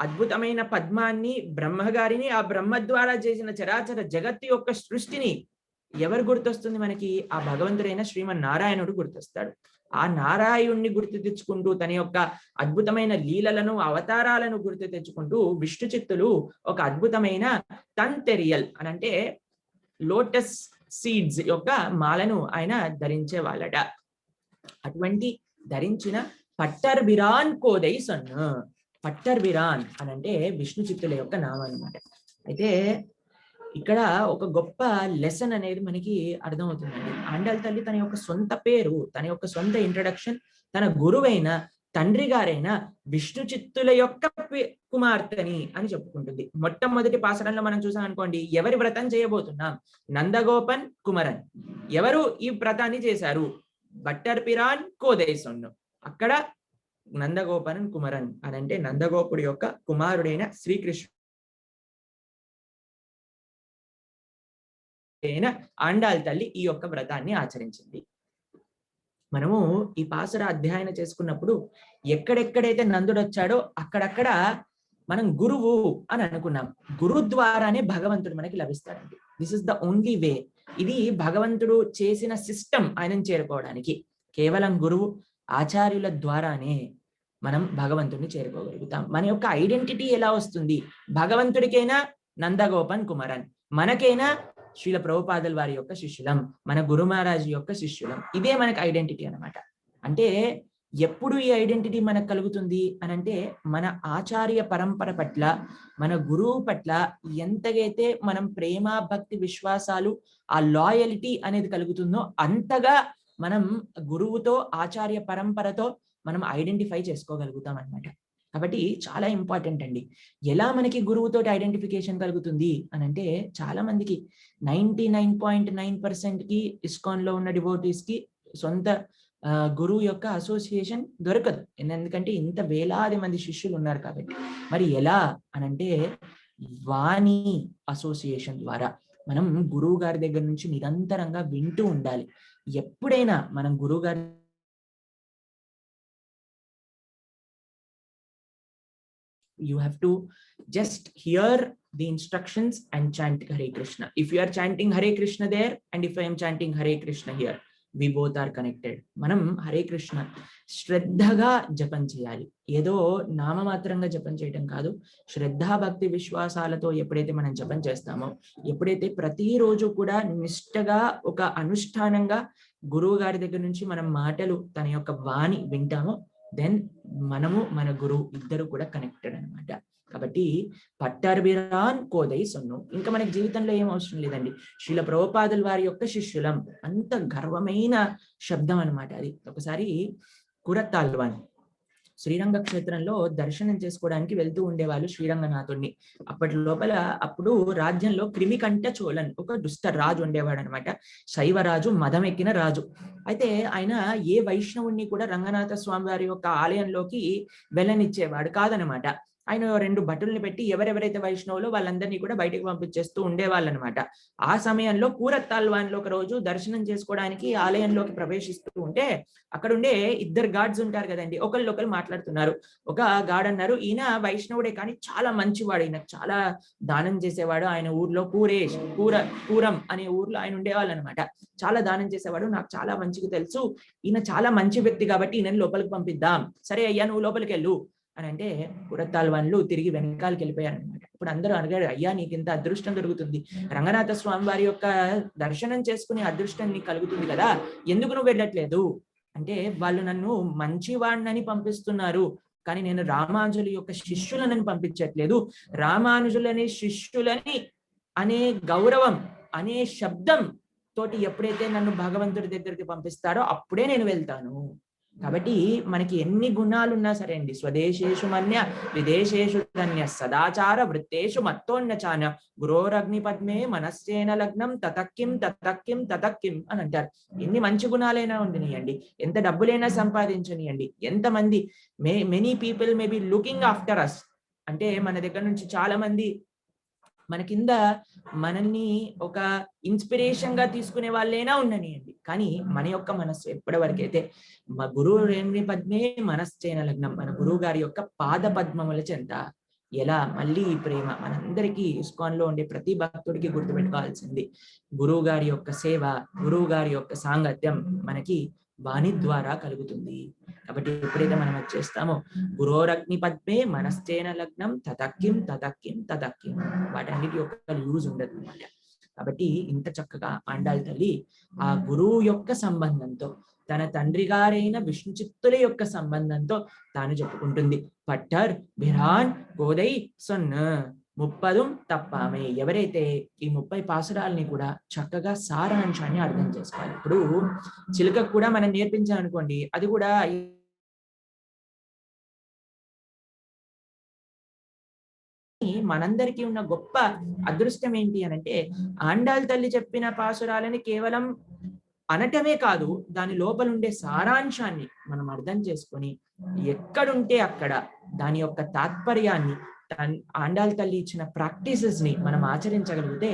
అద్భుతమైన పద్మాన్ని, బ్రహ్మగారిని, ఆ బ్రహ్మ ద్వారా చేసిన చరాచర జగత్తు యొక్క సృష్టిని ఎవరు గుర్తొస్తుంది మనకి? ఆ భగవంతుడైన శ్రీమన్నారాయణుడు గుర్తొస్తాడు. ఆ నారాయణుణ్ణి గుర్తు తెచ్చుకుంటూ తన యొక్క అద్భుతమైన లీలలను, అవతారాలను గుర్తు తెచ్చుకుంటూ విష్ణు చిత్తులు ఒక అద్భుతమైన తంతెరియల్ అని అంటే లోటస్ సీడ్స్ యొక్క మాలను ఆయన ధరించే వాళ్ళట. అటువంటి ధరించిన పట్టర్బిరాన్ కోదై సొన్ను. పట్టర్బిరాన్ అని అంటే విష్ణు చిత్తుల యొక్క నామం అన్నమాట. అయితే ఇక్కడ ఒక గొప్ప లెసన్ అనేది మనకి అర్థమవుతుందండి. ఆండాళ్ తల్లి తన యొక్క సొంత పేరు, తన యొక్క సొంత ఇంట్రడక్షన్ తన గురువైన తండ్రి గారైన విష్ణు చిత్తుల యొక్క కుమార్తెని అని చెప్పుకుంటుంది. మొట్టమొదటి పాసరంలో మనం చూసాం అనుకోండి, ఎవరి వ్రతం చేయబోతున్నాం? నందగోపన్ కుమరన్. ఎవరు ఈ వ్రతాన్ని చేశారు? బట్టర్పిరాన్ కోదై సొన్ను. అక్కడ నందగోపన్ కుమరన్ అని అంటే నందగోపుడి యొక్క కుమారుడైన శ్రీకృష్ణ ఆండాళ్ తల్లి ఈ యొక్క వ్రతాన్ని ఆచరించింది. మనము ఈ పాసుర అధ్యయనం చేసుకున్నప్పుడు ఎక్కడెక్కడైతే నందుడు వచ్చాడో అక్కడక్కడ మనం గురువు అని అనుకున్నాం. గురు ద్వారానే భగవంతుడు మనకి లభిస్తాడండి. This is the only way. ఇది భగవంతుడు చేసిన సిస్టమ్ ఆయనను చేరుకోవడానికి. కేవలం గురువు ఆచార్యుల ద్వారానే మనం భగవంతుడిని చేరుకోగలుగుతాం. మన యొక్క ఐడెంటిటీ ఎలా వస్తుంది? భగవంతుడికైనా నందగోపన్ కుమరన్, మనకైనా శ్రీల ప్రభుపాదుల వారి యొక్క శిష్యులం, మన గురు మహారాజ్ యొక్క శిష్యులం. ఇదే మనకు ఐడెంటిటీ అన్నమాట. అంటే ఎప్పుడు ఈ ఐడెంటిటీ మనకు కలుగుతుంది అని అంటే మన ఆచార్య పరంపర పట్ల, మన గురువు పట్ల ఎంతగైతే మనం ప్రేమ, భక్తి, విశ్వాసాలు, ఆ లాయల్టీ అనేది కలుగుతుందో అంతగా మనం గురువుతో, ఆచార్య పరంపరతో మనం ఐడెంటిఫై చేసుకోగలుగుతాం అన్నమాట. కాబట్టి చాలా ఇంపార్టెంట్ అండి. ఎలా మనకి గురువుతో ఐడెంటిఫికేషన్ కలుగుతుంది అని అంటే చాలా మందికి 99.9% కి ఇస్కాన్ లో ఉన్న డివోటీస్ కి సొంత గురువు యొక్క అసోసియేషన్ దొరకదు. ఎందుకంటే ఇంత వేలాది మంది శిష్యులు ఉన్నారు కాబట్టి. మరి ఎలా అనంటే వాణి అసోసియేషన్ ద్వారా మనం గురువు గారి దగ్గర నుంచి నిరంతరంగా వింటూ ఉండాలి. ఎప్పుడైనా మనం గురువు గారి you have to just hear the instructions and chant Hare Krishna. If you are chanting Hare Krishna there and if I am chanting Hare Krishna here, we both are connected. మనం హరే కృష్ణ శ్రద్ధగా జపం చేయాలి. ఏదో నామమాత్రంగా జపం చేయడం కాదు. శ్రద్ధా, భక్తి, విశ్వాసాలతో ఎప్పుడైతే మనం జపం చేస్తామో, ఎప్పుడైతే ప్రతిరోజు కూడా నిష్టగా ఒక అనుష్ఠానంగా గురువు గారి దగ్గర నుంచి మనం మాటలు, తన యొక్క వాణి వింటామో, then మనము మన గురువు ఇద్దరు కూడా కనెక్టెడ్ అన్నమాట. కాబట్టి పట్టార్ బిరాన్ కోదై సొన్ను. ఇంకా మనకి జీవితంలో ఏం అవసరం లేదండి. శ్రీల ప్రభుపాదుల వారి యొక్క శిష్యులం. అంత గర్వమైన శబ్దం అన్నమాట అది. ఒకసారి కురత్తాల్వాన్ శ్రీరంగ క్షేత్రంలో దర్శనం చేసుకోవడానికి వెళ్తూ ఉండేవాళ్ళు శ్రీరంగనాథుడిని. అప్పుడు రాజ్యంలో క్రిమికంఠ చోళన్ ఒక దుష్ట రాజు ఉండేవాడు అనమాట. శైవరాజు, మదం ఎక్కిన రాజు. అయితే ఆయన ఏ వైష్ణవుణ్ణి కూడా రంగనాథ స్వామి వారి యొక్క ఆలయంలోకి వెళ్ళనిచ్చేవాడు కాదనమాట. ఆయన 2 భటుల్ని పెట్టి ఎవరెవరైతే వైష్ణవులో వాళ్ళందరినీ కూడా బయటకు పంపించేస్తూ ఉండేవాళ్ళు అనమాట. ఆ సమయంలో కూరత్తాల్వాన్లో ఒక రోజు దర్శనం చేసుకోవడానికి ఆలయంలోకి ప్రవేశిస్తూ ఉంటే అక్కడ ఉండే 2 గార్డ్స్ ఉంటారు కదండి, ఒకళ్ళు మాట్లాడుతున్నారు. ఒక గార్డ్ అన్నారు, ఈయన వైష్ణవుడే కానీ చాలా మంచివాడు, ఈయన చాలా దానం చేసేవాడు. ఆయన ఊర్లో కూరం అనే ఊర్లో ఆయన ఉండేవాళ్ళు అనమాట. చాలా దానం చేసేవాడు, నాకు చాలా మంచిగా తెలుసు, ఈయన చాలా మంచి వ్యక్తి కాబట్టి ఈయనని లోపలికి పంపిద్దాం. సరే అయ్యా నువ్వు లోపలికి వెళ్ళు అని అంటే కురత్తాల్వాన్లు తిరిగి వెనకాలకి వెళ్ళిపోయారనమాట. ఇప్పుడు అందరూ అడిగారు, అయ్యా నీకు ఇంత అదృష్టం దొరుకుతుంది, రంగనాథ స్వామి వారి యొక్క దర్శనం చేసుకునే అదృష్టం నీకు కలుగుతుంది కదా, ఎందుకు నువ్వు వెళ్ళట్లేదు అంటే, వాళ్ళు నన్ను మంచివాడినని పంపిస్తున్నారు కానీ నేను రామానుజుల యొక్క శిష్యులని పంపించట్లేదు. రామానుజులని శిష్యులని అనే గౌరవం అనే శబ్దం తోటి ఎప్పుడైతే నన్ను భగవంతుడి దగ్గరికి పంపిస్తారో అప్పుడే నేను వెళ్తాను. కాబట్టి మనకి ఎన్ని గుణాలు ఉన్నా సరే అండి, స్వదేశేషు మన్య విదేశేషు ధన్య సదాచార వృత్తేషు మత్తోన్నచాన గురోరగ్ని పద్మే మనస్సేన లగ్నం తతక్కిం అని అంటారు. ఎన్ని మంచి గుణాలైనా ఉండనియండి, ఎంత డబ్బులైనా సంపాదించనియండి, ఎంతమంది many people may be looking after us అంటే మన దగ్గర నుంచి చాలా మంది మన కింద మనల్ని ఒక ఇన్స్పిరేషన్ గా తీసుకునే వాళ్ళైనా ఉండనియండి, కానీ మన యొక్క మనస్సు ఎప్పటి వరకైతే మా గురువు రేణి పద్మే మనశ్చేన లగ్నం, మన గురువు గారి యొక్క పాద పద్మముల చెంత. ఎలా మళ్ళీ ఈ ప్రేమ మనందరికీ ఇస్కాన్ లో ఉండే ప్రతి భక్తుడికి గుర్తుపెట్టుకోవాల్సింది, గురువు గారి యొక్క సేవ, గురువు గారి యొక్క సాంగత్యం మనకి వాణి ద్వారా కలుగుతుంది. కాబట్టి ఎప్పుడైతే మనం అది చేస్తామో గురోరగ్ని పద్మే మనశ్చేన లగ్నం తతక్కిం వాటన్నిటి యొక్క యూజ్ ఉండదు అన్నమాట. కాబట్టి ఇంత చక్కగా ఆండాళ్ తల్లి ఆ గురువు యొక్క సంబంధంతో, తన తండ్రి గారైన విష్ణు చిత్తుల యొక్క సంబంధంతో తాను చెప్పుకుంటుంది, పట్టర్ బిరాన్ కోదై సొన్న 30 తప్పామే. ఎవరైతే ఈ 30 పాసురాలని కూడా చక్కగా సారాంశాన్ని అర్థం చేసుకోవాలి. ఇప్పుడు చిలుకకు కూడా మనం నేర్పించామనుకోండి, అది కూడా మనందరికీ ఉన్న గొప్ప అదృష్టం ఏంటి అనంటే, ఆండాళ్ తల్లి చెప్పిన పాసురాలని కేవలం అనటమే కాదు, దాని లోపల ఉండే సారాంశాన్ని మనం అర్థం చేసుకొని ఎక్కడుంటే అక్కడ దాని యొక్క తాత్పర్యాన్ని, ఆండాళ్ తల్లి ఇచ్చిన ప్రాక్టీసెస్ ని మనం ఆచరించగలిగితే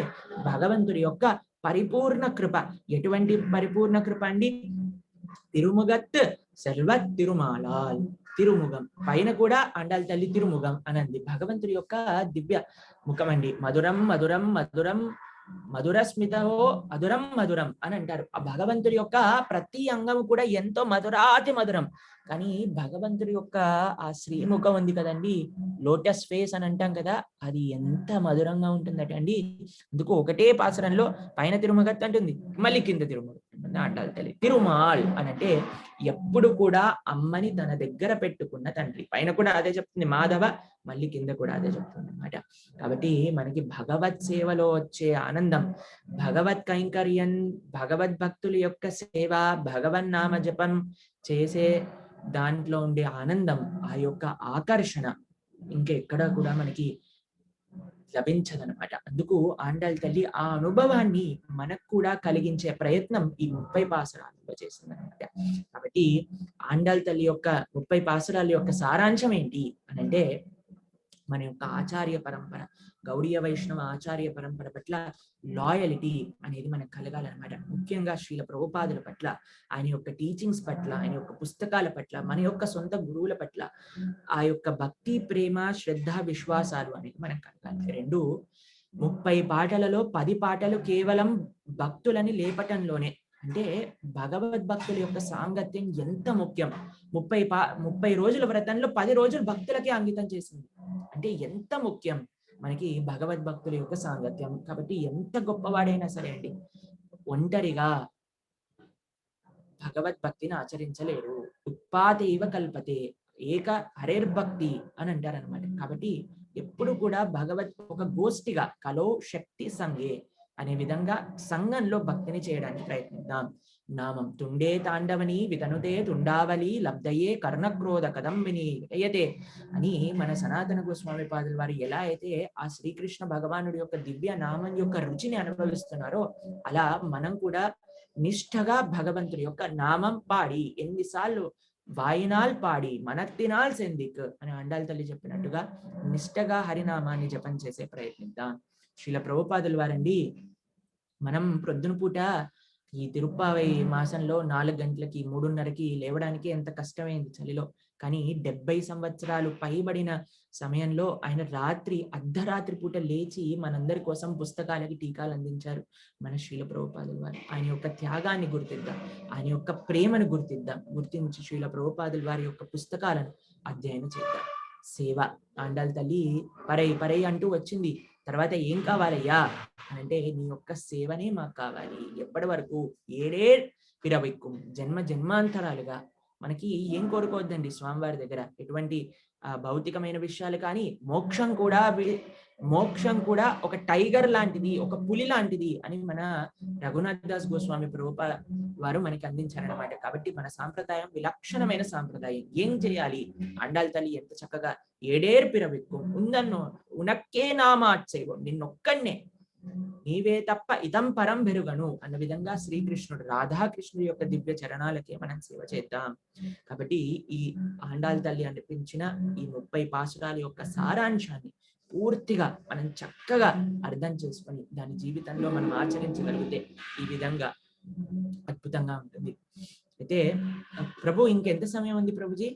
భగవంతుడి యొక్క పరిపూర్ణ కృప. ఎటువంటి పరిపూర్ణ కృప అండి? తిరుముగత్ సర్వ తిరుమాలాల్, తిరుముఖం పైన కూడా ఆండాళ్ తల్లి తిరుముఖం అనంది. భగవంతుడి యొక్క దివ్య ముఖం అండి. మధురం మధురం మధురం మధుర స్మితో అధురం మధురం అని అంటారు. ఆ భగవంతుడి యొక్క ప్రతి అంగము కూడా ఎంతో మధురాతి మధురం. కానీ భగవంతుడి యొక్క ఆ శ్రీముఖం ఉంది కదండి, లోటస్ ఫేస్ అని అంటాం కదా, అది ఎంత మధురంగా ఉంటుందట అండి. అందుకు ఒకటే పాసరంలో పైన తిరుమగత్ అంటుంది, మళ్ళీ కింద తిరుమగత్ అంటుంది ఆండాళ్ తల్లి. తిరుమాల్ అని అంటే ఎప్పుడు కూడా అమ్మని తన దగ్గర పెట్టుకున్న తండ్రి. పైన కూడా అదే చెప్తుంది మాధవ, మళ్ళీ కింద కూడా అదే చెప్తుంది అనమాట. కాబట్టి మనకి భగవత్ సేవలో వచ్చే ఆనందం, భగవత్ కైంకర్యం, భగవద్ భక్తుల యొక్క సేవ, భగవన్ నామ జపం చేసే దాంట్లో ఉండే ఆనందం, ఆ యొక్క ఆకర్షణ ఇంకెక్కడ కూడా మనకి లభించదనమాట. అందుకు ఆండాళ్ తల్లి ఆ అనుభవాన్ని మనకు కూడా కలిగించే ప్రయత్నం ఈ 30 పాసురాలలో చేసిందనమాట. కాబట్టి ఆండాళ్ తల్లి యొక్క 30 పాసురాల యొక్క సారాంశం ఏంటి అని అంటే, మన యొక్క ఆచార్య పరంపర, గౌడీయ వైష్ణవ ఆచార్య పరంపర పట్ల లాయలిటీ అనేది మనకు కలగాలన్నమాట. ముఖ్యంగా శ్రీల ప్రభుపాదుల పట్ల, ఆయన యొక్క టీచింగ్స్ పట్ల, ఆయన యొక్క పుస్తకాల పట్ల, మన యొక్క సొంత గురువుల పట్ల ఆ యొక్క భక్తి, ప్రేమ, శ్రద్ధ, విశ్వాసాలు అనేది మనకు కలగాలి. 30 పాటలలో 10 పాటలు కేవలం భక్తులని లేపటంలోనే, అంటే భగవద్భక్తుల యొక్క సాంగత్యం ఎంత ముఖ్యం. 30 రోజుల వ్రతంలో 10 రోజులు భక్తులకే అంకితం చేసింది అంటే ఎంత ముఖ్యం మనకి భగవద్భక్తుల యొక్క సాంగత్యం. కాబట్టి ఎంత గొప్పవాడైనా సరే అండి, ఒంటరిగా భగవద్భక్తిని ఆచరించలేరు. ఉత్పాతేవ కల్పతే, ఏక హరేర్భక్తి అని అంటారనమాట. కాబట్టి ఎప్పుడు కూడా ఒక గోష్ఠిగా కలో శక్తి సంఘే అనే విధంగా సంఘంలో భక్తిని చేయడానికి ప్రయత్నిద్దాం. నామం తుండే తాండవని వితనుతే తుండావలి లబ్ధయే కర్ణక్రోధ కదంబిని విటయతే అని మన సనాతన గోస్వామి పాదుల వారు ఎలా అయితే ఆ శ్రీకృష్ణ భగవానుడి యొక్క దివ్య నామం యొక్క రుచిని అనుభవిస్తున్నారో అలా మనం కూడా నిష్ఠగా భగవంతుడి యొక్క నామం పాడి ఎన్నిసార్లు వాయినాల్ పాడి మనత్తినాల్ సెందిక్ అని అండాల తల్లి చెప్పినట్టుగా నిష్ఠగా హరినామాన్ని జపం చేసే ప్రయత్నిద్దాం. శ్రీల ప్రభుపాదుల వారండి, మనం ప్రొద్దున పూట ఈ తిరుప్పావై మాసంలో 4 గంటలకి 3:30కి లేవడానికి ఎంత కష్టమైంది చలిలో. కానీ 70 సంవత్సరాలు పైబడిన సమయంలో ఆయన అర్ధరాత్రి పూట లేచి మనందరి కోసం పుస్తకాలకి టీకాలు అందించారు మన శ్రీల ప్రభుపాదుల వారు. ఆయన యొక్క త్యాగాన్ని గుర్తిద్దాం, ఆయన యొక్క ప్రేమను గుర్తించి శ్రీల ప్రభుపాదుల వారి యొక్క పుస్తకాలను అధ్యయనం చేద్దాం. సేవ ఆండాల తల్లి పరై అంటూ వచ్చింది. తర్వాత ఏం కావాలయ్యా అని అంటే, నీ యొక్క సేవనే మాకు కావాలి. ఎప్పటి వరకు పిరవిక్కు జన్మాంతరాలుగా మనకి ఏం కోరుకోవద్దండి స్వామివారి దగ్గర, ఎటువంటి భౌతికమైన విషయాలు కానీ మోక్షం కూడా ఒక టైగర్ లాంటిది, ఒక పులి లాంటిది అని మన రఘునాథ్ దాస్ గోస్వామి ప్రభుపా వారు మనకి అందించారనమాట. కాబట్టి మన సాంప్రదాయం విలక్షణమైన సాంప్రదాయం. ఏం చేయాలి? అండాల తల్లి ఎంత చక్కగా పిరవిక్కు ఉందన్నో ఉనక్కే నామాట్సేవం, నిన్నొక్కన్నే నీవే తప్ప ఇతం పరం బెరుగను అన్న విధంగా శ్రీకృష్ణుడు రాధాకృష్ణుడి యొక్క దివ్య చరణాలకే మనం సేవ చేద్దాం. కాబట్టి ఈ ఆండాల తల్లి అనిపించిన ఈ 30 పాసురాల యొక్క సారాంశాన్ని పూర్తిగా మనం చక్కగా అర్థం చేసుకొని దాని జీవితంలో మనం ఆచరించగలిగితే ఈ విధంగా అద్భుతంగా ఉంటుంది. అయితే ప్రభు ఇంకెంత సమయం ఉంది ప్రభుజీ?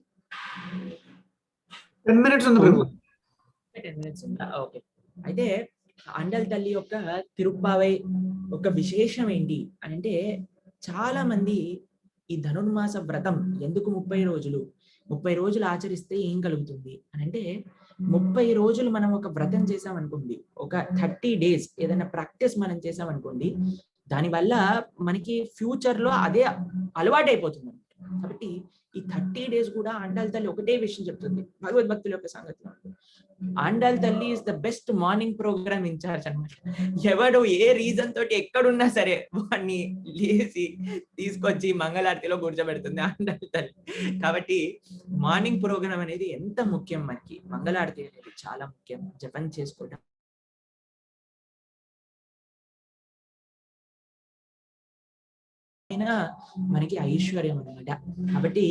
10 minutes ఉంది ప్రభు. 10 minutes ఉందా? ఓకే. అయితే ఆండాల తల్లి యొక్క తిరుప్పావై ఒక విశేషం ఏంటి అని అంటే, చాలా మంది ఈ ధనుర్మాస వ్రతం ఎందుకు 30 రోజులు ఆచరిస్తే ఏం కలుగుతుంది అని అంటే, 30 రోజులు మనం ఒక వ్రతం చేసామనుకోండి, ఒక 30 days ఏదైనా ప్రాక్టీస్ మనం చేసామనుకోండి, దానివల్ల మనకి ఫ్యూచర్ లో అదే అలవాటు అయిపోతుంది. కాబట్టి ఈ 30 days కూడా ఆండాల తల్లి ఒకటే విషయం చెప్తుంది భగవద్భక్తుల యొక్క సంగతిలో. ఆండాల తల్లి is the best morning programme in charge అనమాట. ఎవడు ఏ రీజన్ తోటి ఎక్కడున్నా సరే వాడిని లేచి తీసుకొచ్చి మంగళారతిలో కూర్చోబెడుతుంది ఆండాల తల్లి. కాబట్టి మార్నింగ్ ప్రోగ్రామ్ అనేది ఎంత ముఖ్యం మనకి, మంగళారతి అనేది చాలా ముఖ్యం. జపం చేసుకోవడం మనకి ఐశ్వర్యం అన్నమాట. కాబట్టి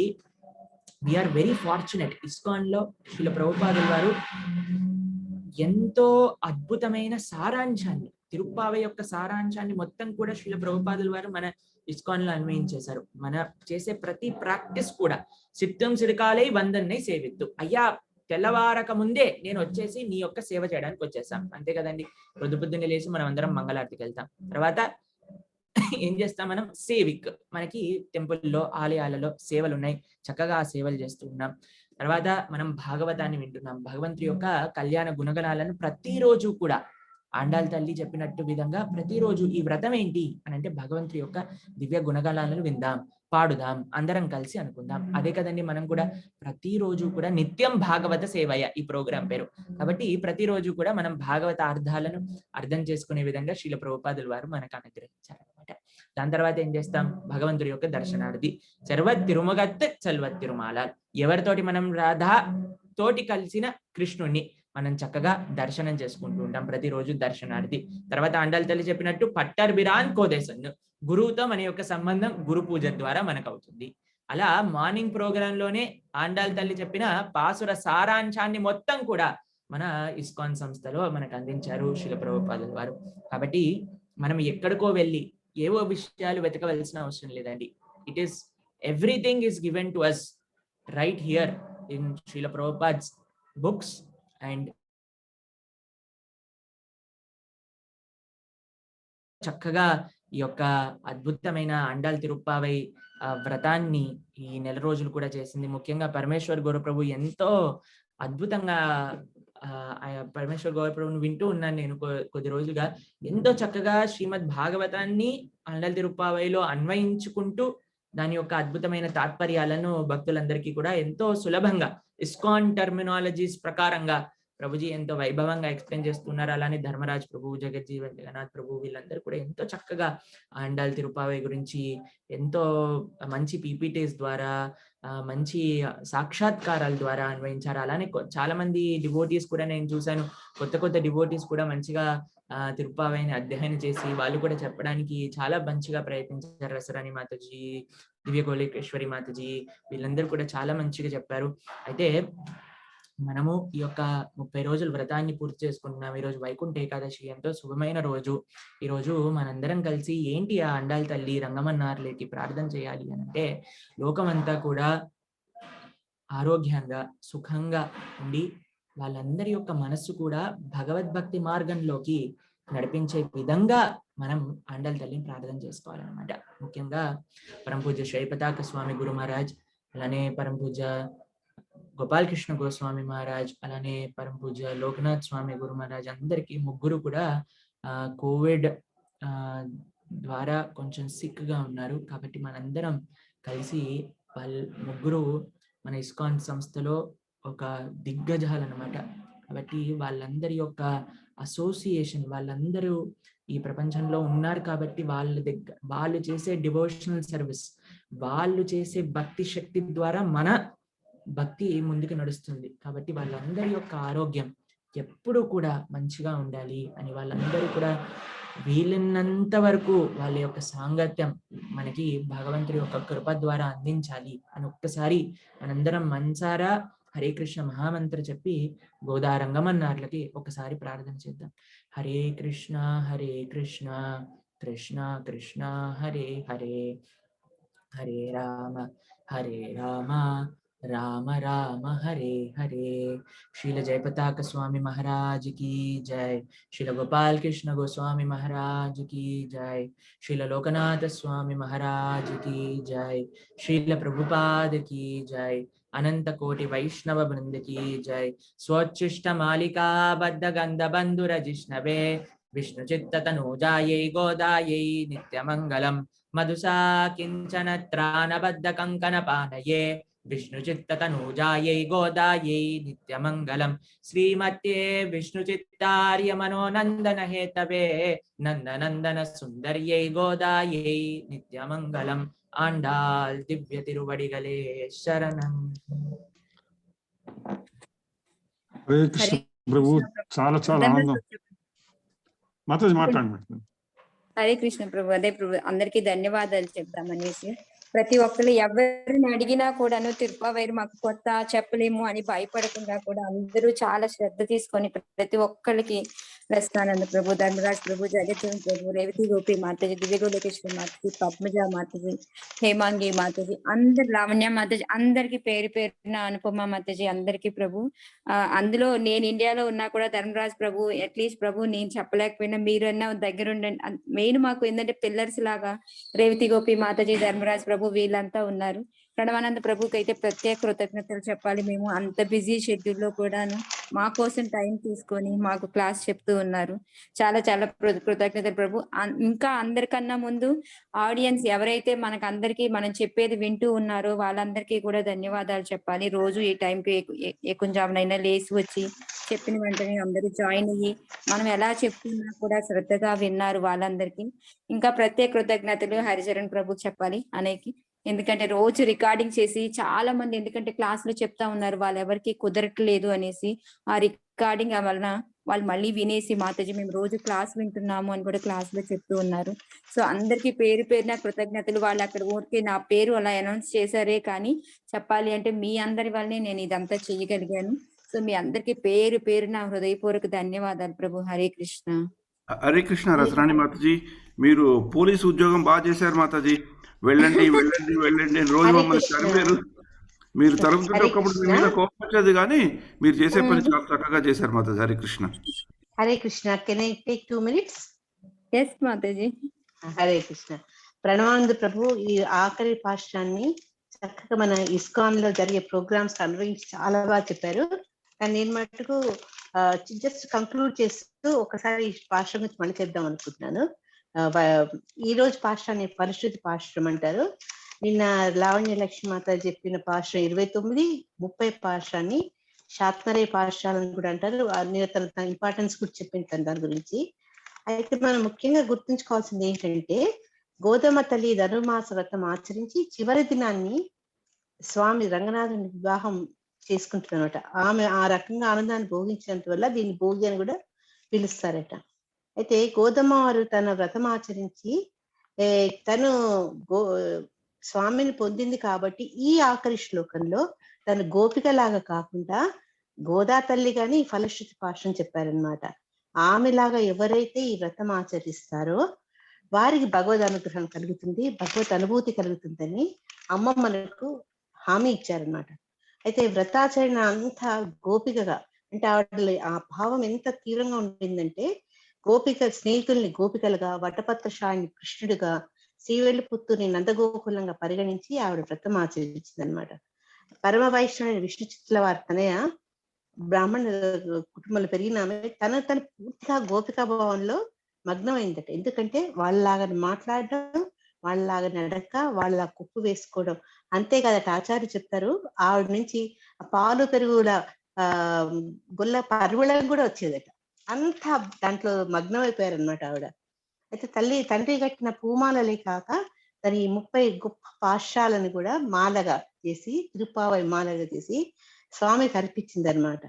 వీఆర్ వెరీ ఫార్చునేట్. ఇస్కాన్ లో శ్రీల ప్రభుపాదుల వారు ఎంతో అద్భుతమైన సారాంశాన్ని, తిరుప్పావై యొక్క సారాంశాన్ని మొత్తం కూడా శ్రీల ప్రభుపాదుల వారు మన ఇస్కాన్ లో అన్వయించేశారు. మన చేసే ప్రతి ప్రాక్టీస్ కూడా సిద్ధం సిరికాలై వందన్నై సేవిత్తు, అయ్యా తెల్లవారక ముందే నేను వచ్చేసి నీ యొక్క సేవ చేయడానికి వచ్చేసాం, అంతే కదండి. పొద్దున్నే లేచి మనం అందరం మంగళారతికి వెళ్తాం. తర్వాత ఏం చేస్తాం మనం? సేవిక్, మనకి టెంపుల్లో ఆలయాలలో సేవలు ఉన్నాయి, చక్కగా ఆ సేవలు చేస్తూ ఉన్నాం. తర్వాత మనం భాగవతాన్ని వింటున్నాం. భగవంతుడి యొక్క కళ్యాణ గుణగణాలను ప్రతిరోజు కూడా ఆండాల తల్లి చెప్పినట్టు విధంగా ప్రతిరోజు ఈ వ్రతం ఏంటి అని అంటే, భగవంతుడి యొక్క దివ్య గుణగణాలను విందాం, పాడుదాం, అందరం కలిసి అనుకుందాం. అదే కదండి, మనం కూడా ప్రతిరోజు కూడా నిత్యం భాగవత సేవయ ఈ ప్రోగ్రాం పేరు. కాబట్టి ప్రతిరోజు కూడా మనం భాగవత అర్థాలను అర్థం చేసుకునే విధంగా శ్రీల ప్రభుపాదుల వారు మనకు అనుగ్రహించారనమాట. దాని తర్వాత ఏం చేస్తాం? భగవంతుడి యొక్క దర్శనార్థి సర్వత్ తిరుమగత్ చల్వత్ తిరుమాల, ఎవరితోటి మనం రాధా తోటి కలిసిన కృష్ణుణ్ణి మనం చక్కగా దర్శనం చేసుకుంటూ ఉంటాం ప్రతిరోజు దర్శనార్థి. తర్వాత ఆండాల తల్లి చెప్పినట్టు పట్టర్ బిరాన్ కోదేశన్, గురువుతో మన యొక్క సంబంధం గురు పూజ ద్వారా మనకు అవుతుంది. అలా మార్నింగ్ ప్రోగ్రామ్ లోనే ఆండాల తల్లి చెప్పిన పాసుర సారాంశాన్ని మొత్తం కూడా మన ఇస్కాన్ సంస్థలో మనకు అందించారు శ్రీల ప్రభుపాదుల వారు. కాబట్టి మనం ఎక్కడికో వెళ్ళి ఏవో విషయాలు వెతకవలసిన అవసరం లేదండి. It is everything is given to us right here in Srila Prabhupad's books. And చక్కగా ఈ యొక్క అద్భుతమైన ఆండాల తిరుప్పావై వ్రతాన్ని ఈ నెల రోజులు కూడా చేసింది. ముఖ్యంగా పరమేశ్వర్ గౌరప్రభు ఎంతో అద్భుతంగా, పరమేశ్వర్ గౌరప్రభుని వింటూ ఉన్నాను నేను కొద్ది రోజులుగా. ఎంతో చక్కగా శ్రీమద్ భాగవతాన్ని ఆండాల తిరుప్పావైలో అన్వయించుకుంటూ దాని యొక్క అద్భుతమైన తాత్పర్యాలను భక్తులందరికీ కూడా ఎంతో సులభంగా ఇస్కాన్ టర్మినాలజీస్ ప్రకారంగా ప్రభుజీ ఎంతో వైభవంగా ఎక్స్ప్లెయిన్ చేస్తున్నారు. అలానే ధర్మరాజ్ ప్రభు, జగజ్జీవన్ జగన్నాథ్ ప్రభు వీళ్ళందరూ కూడా ఎంతో చక్కగా ఆండాల్ తిరుపావై గురించి ఎంతో మంచి పీపీటీస్ ద్వారా మంచి సాక్షాత్కారాల ద్వారా అన్వయించారు. అలానే చాలా మంది డివోటీస్ కూడా నేను చూశాను, కొత్త డివోటీస్ కూడా మంచిగా తిరుపావైని అధ్యయనం చేసి వాళ్ళు కూడా చెప్పడానికి చాలా మంచిగా ప్రయత్నించారు. రసరాణి మాతాజీ, దివ్య గోళేశ్వరి మాతాజీ వీళ్ళందరూ కూడా చాలా మంచిగా చెప్పారు. అయితే మనము ఈ యొక్క 30 రోజుల వ్రతాన్ని పూర్తి చేసుకుంటున్నాం. ఈ రోజు వైకుంఠ ఏకాదశి ఎంతో శుభమైన రోజు. ఈ రోజు మనందరం కలిసి ఏంటి ఆ అండాల తల్లి రంగమన్నార్లేకి ప్రార్థన చేయాలి అని అంటే, లోకమంతా కూడా ఆరోగ్యంగా సుఖంగా ఉండి వాళ్ళందరి యొక్క మనస్సు కూడా భగవద్భక్తి మార్గంలోకి నడిపించే విధంగా మనం ఆండాల తల్లిని ప్రార్థన చేసుకోవాలన్నమాట. ముఖ్యంగా పరంపూజ్య శ్రీపతాక స్వామి గురు మహారాజ్, అలానే పరంపూజ్య గోపాలకృష్ణ గోస్వామి మహారాజ్, అలానే పరంపూజ్య లోకనాథ్ స్వామి గురు మహారాజ్ అందరికీ ముగ్గురు కూడా కోవిడ్ ద్వారా కొంచెం సిక్ గా ఉన్నారు. కాబట్టి మనందరం కలిసి వాళ్ళ ముగ్గురు మన ఇస్కాన్ సంస్థలో ఒక దిగ్గజాలు అన్నమాట. కాబట్టి వాళ్ళందరి యొక్క అసోసియేషన్, వాళ్ళందరూ ఈ ప్రపంచంలో ఉన్నారు కాబట్టి వాళ్ళు చేసే డివోషనల్ సర్వీస్, వాళ్ళు చేసే భక్తి శక్తి ద్వారా మన భక్తి ముందుకు నడుస్తుంది. కాబట్టి వాళ్ళందరి యొక్క ఆరోగ్యం ఎప్పుడు కూడా మంచిగా ఉండాలి అని వాళ్ళందరూ కూడా వీలైనంత వరకు వాళ్ళ యొక్క సాంగత్యం మనకి భగవంతుడి యొక్క కృప ద్వారా అందించాలి అని ఒక్కసారి మనందరం మనసారా హరే కృష్ణ మహామంత్ర చెప్పి గోదారంగమన్నార్లకి ఒకసారి ప్రార్థన చేద్దాం. హరే కృష్ణ కృష్ణ కృష్ణ హరే హరే, హరే రామ రామ రామ హరే హరే. శ్రీల జయపతాక స్వామి మహారాజ్ की जय, శ్రీల గోపాల్ కృష్ణ గోస్వామి మహారాజ్ की जय, శ్రీల లోకనాథ స్వామి మహారాజ్ की जय, శ్రీల ప్రభుపాద की जय, అనంత కోటి వైష్ణవ బృంద की जय. స్వచ్ఛిష్ట మాలికా బద్ధ గంధ బంధుర జిష్ణవే విష్ణు చిత్త తనూజాయై గోదాయై నిత్యమంగళం. మధుసా కించన త్రాణబద్ధ కంకణ పానయే విష్ణు చిత్త తనూజాయై గోదాయై నిత్యమంగళం. శ్రీమత్యే విష్ణు చిత్తార్య మనోనందన హేతవే నందనందన సుందర్యై గోదాయై నిత్యమంగళం. ఆండాల్ దివ్య తిరువడిగలే శరణం. హరే కృష్ణ ప్రభు, చాలా ఆనందం. మాతాజీ మాట్లాడండి. హరే కృష్ణ ప్రభు. అదే ప్రభు, అందరికీ ధన్యవాదాలు చెప్తామనేసి ప్రతి ఒక్కరు ఎవరిని అడిగినా కూడాను తిరుపావైరు మాకు కొత్త చెప్పలేము అని భయపడకుండా కూడా అందరూ చాలా శ్రద్ధ తీసుకొని ప్రతి ఒక్కరికి రస్తానంద ప్రభు, ధర్మరాజ్ ప్రభు, జగజ్జీవన్ ప్రభు, రేవతి గోపి మాతాజీ, దివ్య గోళేశ్వరి మాతాజీ, పద్మజ మాతాజీ, హేమాంగి మాతాజీ, అందరు లావణ్య మాతాజీ, అందరికి పేరు పేరున అనుపమ మాతాజీ అందరికి ప్రభు. అందులో నేను ఇండియాలో ఉన్నా కూడా ధర్మరాజ్ ప్రభు అట్లీస్ట్ ప్రభు నేను చెప్పలేకపోయినా మీరన్నా దగ్గర ఉండండి. మెయిన్ మాకు ఏంటంటే పిల్లర్స్ లాగా రేవతి గోపి మాతాజీ, ధర్మరాజ్ ప్రభు వీళ్ళంతా ఉన్నారు. ప్రణవానంద ప్రభుకి అయితే ప్రత్యేక కృతజ్ఞతలు చెప్పాలి. మేము అంత బిజీ షెడ్యూల్ లో కూడాను మా కోసం టైం తీసుకొని మాకు క్లాస్ చెప్తూ ఉన్నారు. చాలా కృతజ్ఞతలు ప్రభు. ఇంకా అందరికన్నా ముందు ఆడియన్స్ ఎవరైతే మనకు అందరికీ మనం చెప్పేది వింటూ ఉన్నారో వాళ్ళందరికీ కూడా ధన్యవాదాలు చెప్పాలి. రోజు ఈ టైంకి ఏకుంజామునైనా లేచి వచ్చి చెప్పిన వెంటనే అందరూ జాయిన్ అయ్యి మనం ఎలా చెప్తున్నా కూడా శ్రద్ధగా విన్నారు వాళ్ళందరికీ ఇంకా ప్రత్యేక కృతజ్ఞతలు హరిచరణ్ ప్రభు చెప్పాలి అనేకి. ఎందుకంటే రోజు రికార్డింగ్ చేసి చాలా మంది ఎందుకంటే క్లాసులు చెప్తా ఉన్నారు వాళ్ళు ఎవరికి కుదరట్లేదు అనేసి ఆ రికార్డింగ్ వలన వాళ్ళు మళ్ళీ వినేసి మాతాజీ మేము రోజు క్లాస్ వింటున్నాము అని కూడా క్లాస్ లో చెప్తూ ఉన్నారు. సో అందరికి పేరు పేరున కృతజ్ఞతలు. వాళ్ళు అక్కడ ఊరికే నా పేరు అలా అనౌన్స్ చేశారే కానీ చెప్పాలి అంటే మీ అందరి వల్లనే నేను ఇదంతా చేయగలిగాను. సో మీ అందరికి పేరు పేరున హృదయపూర్వక ధన్యవాదాలు ప్రభు. హరే కృష్ణ. హరే కృష్ణ. రసరాణి మాతాజీ, మీరు పోలీసు ఉద్యోగం బాగా చేశారు మాతాజీ. వెళ్ళండి రోజు మమ్మల్ని తరిమారు. మీరు తరుముతుంటే ఒకప్పుడు మీ మీద కోపం వచ్చేది కానీ మీరు చేసే పని చాలా చక్కగా చేశారు Mataji. Hare Krishna. Hare Krishna. Can I take 2 minutes? Yes Mataji. Hare Krishna. Pranavananda Prabhu ఈ ఆఖరి పాఠశాన్ని చక్కగా మన ఇస్కాన్ లో జరిగే ప్రోగ్రామ్స్ అన్వయించి చాలా బాగా చెప్పారు. కానీ నేను మటుకు జస్ట్ కంక్లూడ్ చేస్తూ ఒకసారి ఈ పాఠం గురించి మళ్ళీ చెప్దాం అనుకుంటున్నాను. ఈ రోజు పాఠశాన్ని పరిశుద్ధి పాఠం అంటారు. నిన్న లావణ్య లక్ష్మి మాత చెప్పిన పాఠం 29, 30 పాఠాన్ని శాత్నరే పాఠశాలని కూడా అంటారు. తన ఇంపార్టెన్స్ కూడా చెప్పింది దాని గురించి. అయితే మనం ముఖ్యంగా గుర్తుంచుకోవాల్సింది ఏంటంటే, గోధుమ తల్లి ధనుర్మాస వ్రతం ఆచరించి చివరి దినాన్ని స్వామి రంగనాథుని వివాహం చేసుకుంటున్నమాట. ఆమె ఆ రకంగా ఆనందాన్ని భోగించినంత వల్ల దీన్ని భోగి అని కూడా పిలుస్తారట. అయితే గోధుమ వారు తన వ్రతం ఆచరించి తను స్వామిని పొందింది కాబట్టి ఈ ఆఖరి శ్లోకంలో తను గోపిక లాగా కాకుండా గోదా తల్లి గాని ఫలశ్రుతి పాఠం చెప్పారనమాట. ఆమెలాగా ఎవరైతే ఈ వ్రతం ఆచరిస్తారో వారికి భగవద్ అనుగ్రహం కలుగుతుంది, భగవత్ అనుభూతి కలుగుతుందని అమ్మ మనకు హామీ ఇచ్చారనమాట. అయితే వ్రతాచరణ అంతా గోపికగా, అంటే ఆవిడ ఆ భావం ఎంత తీవ్రంగా ఉండిందంటే, గోపిక స్నేహితుల్ని గోపికలుగా, వటపత్రశాయిని కృష్ణుడిగా, శ్రీవెల్లిపుత్తూరిని నందగోకులంగా పరిగణించి ఆవిడ వ్రతం ఆచరించింది అనమాట. పరమ వైష్ణవుని విష్ణు చిత్తుల వారి తనయ బ్రాహ్మణ కుటుంబంలో పెరిగిన ఆమె తన పూర్తిగా గోపికా భావంలో మగ్నమైందట. ఎందుకంటే వాళ్ళలాగా మాట్లాడడం, వాళ్ళలాగా నడక, వాళ్ళ కుప్పు వేసుకోవడం అంతే కదట. ఆచార్య చెప్తారు ఆవిడ నుంచి పాలు పెరుగుల గొల్ల పరువులం కూడా వచ్చేదట. అంతా దాంట్లో మగ్నం అయిపోయారనమాట ఆవిడ. అయితే తండ్రి కట్టిన పూమాలలే కాక తన ఈ 30 గొప్ప పాఠశాలను కూడా మాలగా చేసి, తిరుప్పావై మాలగా చేసి స్వామికి అర్పించింది అనమాట.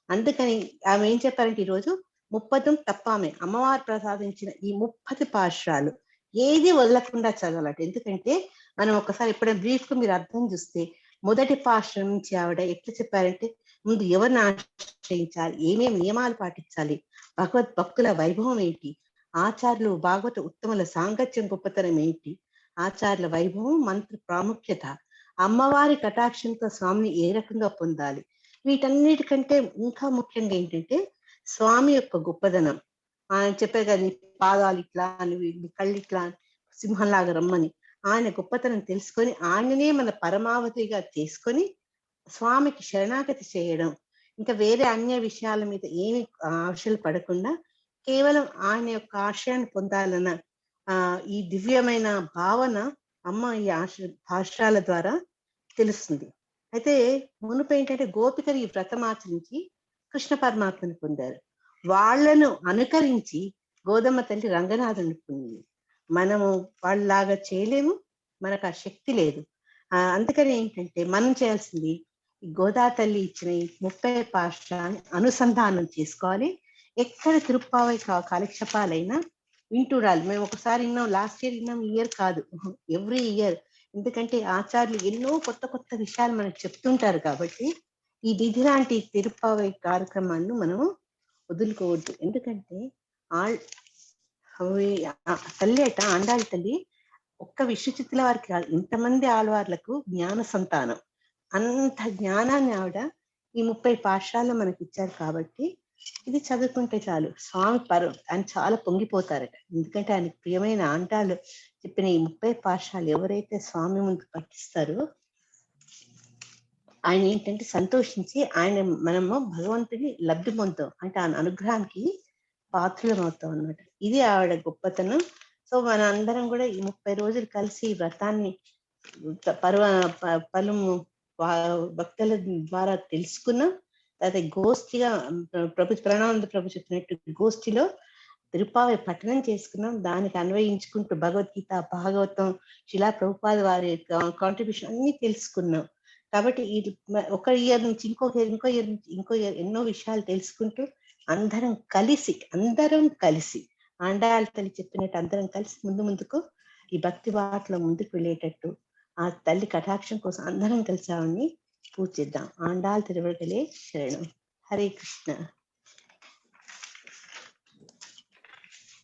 అందుకని ఆమె ఏం చెప్పారంటే, ఈరోజు 30 తప్పామే అమ్మవారు ప్రసాదించిన ఈ 30 పాఠశాలు ఏది వదలకుండా చదవాలట. ఎందుకంటే మనం ఒకసారి ఎప్పుడైనా బ్రీఫ్ గా మీరు అర్థం చూస్తే, మొదటి పాఠశాల నుంచి ఆవిడ ఎట్లా చెప్పారంటే, ముందు ఎవరిని ఆశ్రయించాలి, ఏమేమి నియమాలు పాటించాలి, భగవద్ భక్తుల వైభవం ఏంటి, ఆచార్యులు భాగవత ఉత్తముల సాంగత్యం గొప్పతనం ఏంటి, ఆచార్యుల వైభవం, మంత్ర ప్రాముఖ్యత, అమ్మవారి కటాక్షంతో స్వామిని ఏ రకంగా పొందాలి, వీటన్నిటికంటే ఇంకా ముఖ్యంగా ఏంటంటే స్వామి యొక్క గొప్పదనం. ఆయన చెప్పారు కదా, పాదాలు ఇట్లా అని, కళ్ళు ఇట్లా సింహంలాగా రమ్మని. ఆయన గొప్పతనం తెలుసుకొని ఆయననే మన పరమావధిగా చేసుకొని స్వామికి శరణాగతి చేయడం, ఇంకా వేరే అన్య విషయాల మీద ఏమి ఆశలు పడకుండా కేవలం ఆయన యొక్క ఆశయాన్ని పొందాలన్న ఈ దివ్యమైన భావన అమ్మ ఈ భాష్యాల ద్వారా తెలుస్తుంది. అయితే మునుపు ఏంటంటే గోపికలు ఈ వ్రతం ఆచరించి కృష్ణ పరమాత్మని పొందారు. వాళ్లను అనుకరించి గోధుమ తల్లి రంగనాథుని పొందింది. మనము వాళ్ళలాగా చేయలేము, మనకు ఆ శక్తి లేదు. అందుకని ఏంటంటే మనం చేయాల్సింది ఈ గోదా తల్లి ఇచ్చిన ఈ 30 పాఠశాలని అనుసంధానం చేసుకోవాలి. ఎక్కడ తిరుప్పావై కాలక్షేపాలైనా వింటూడాలి. మేము ఒకసారి విన్నాం, లాస్ట్ ఇయర్ విన్నాం, ఇయర్ కాదు, ఎవ్రీ ఇయర్. ఎందుకంటే ఆచార్యులు ఎన్నో కొత్త కొత్త విషయాలు మనకు చెప్తుంటారు కాబట్టి ఈ విధి లాంటి తిరుప్పావై కార్యక్రమాలను మనము వదులుకోవద్దు. ఎందుకంటే తల్లి అట, ఆండాళ్ళ తల్లి ఒక్క విష్ణు చిత్తుల వారికి కాదు, ఇంతమంది ఆళ్వార్లకు జ్ఞాన సంతానం. అంత జ్ఞానాన్ని ఆవిడ ఈ 30 పాఠశాలలో మనకి ఇచ్చారు కాబట్టి ఇది చదువుకుంటే చాలు స్వామి ఆయన చాలా పొంగిపోతారట. ఎందుకంటే ఆయనకు ప్రియమైన ఆండాళ్ళు చెప్పిన ఈ 30 పాఠశాలు ఎవరైతే స్వామి ముందు పఠిస్తారో ఆయన ఏంటంటే సంతోషించి మనము భగవంతుని లబ్ధి పొందుతాం, అంటే ఆయన అనుగ్రహానికి పాత్రలం అవుతాం అన్నమాట. ఇది ఆవిడ గొప్పతనం. సో మన అందరం కూడా ఈ 30 రోజులు కలిసి ఈ వ్రతాన్ని పలు భక్తుల ద్వారా తెలుసుకున్నాం. అదే గోష్ఠిగా ప్రణానంద ప్రభు చెప్పినట్టు గోష్ఠిలో తిరుప్పావై పఠనం చేసుకున్నాం. దానికి అన్వయించుకుంటూ భగవద్గీత, భాగవతం, శిలా ప్రభుపాద వారి కాంట్రిబ్యూషన్ అన్ని తెలుసుకున్నాం. కాబట్టి ఇది ఒక ఇయర్ నుంచి ఇంకో ఇయర్ నుంచి ఇంకో ఇయర్ ఎన్నో విషయాలు తెలుసుకుంటూ అందరం కలిసి ఆండాళ్ళ తల్లి చెప్పినట్టు అందరం కలిసి ముందుకు ఈ భక్తి బాటలో ముందుకు వెళ్ళేటట్టు ఆ తల్లి కటాక్షం కోసం అందరం కలిసామని పూజిద్దాం. ఆండాళ్ తిరువడిగలే శరణం. హరే కృష్ణ.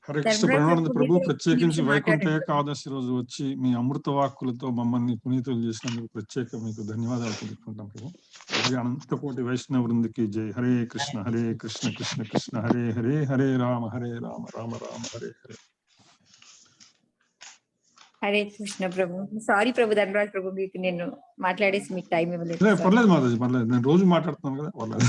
హరే కృష్ణ. ప్రణానంద ప్రభు ప్రత్యేకించి వైకుంఠ ఏకాదశి రోజు వచ్చి మీ అమృత వాక్కులతో మమ్మల్ని పునీతులు చేసినందుకు ప్రత్యేక మీకు ధన్యవాదాలు తెలుపుకుంటాం ప్రభు. అలాగే అనంతకోటి వైష్ణవ వృందకి జై. హరే కృష్ణ కృష్ణ కృష్ణ హరే హరే, హరే రామ రామ రామ హరే హరే. హరే కృష్ణ ప్రభు. సారీ ప్రభు, ధన్యవాదాలు ప్రభు, మీకు నేను మాట్లాడేసి మీకు టైం ఇవ్వలేదు. పర్లేదు మాతాజీ, పర్లేదు, నేను రోజు మాట్లాడుతున్నాను కదా, పర్లేదు.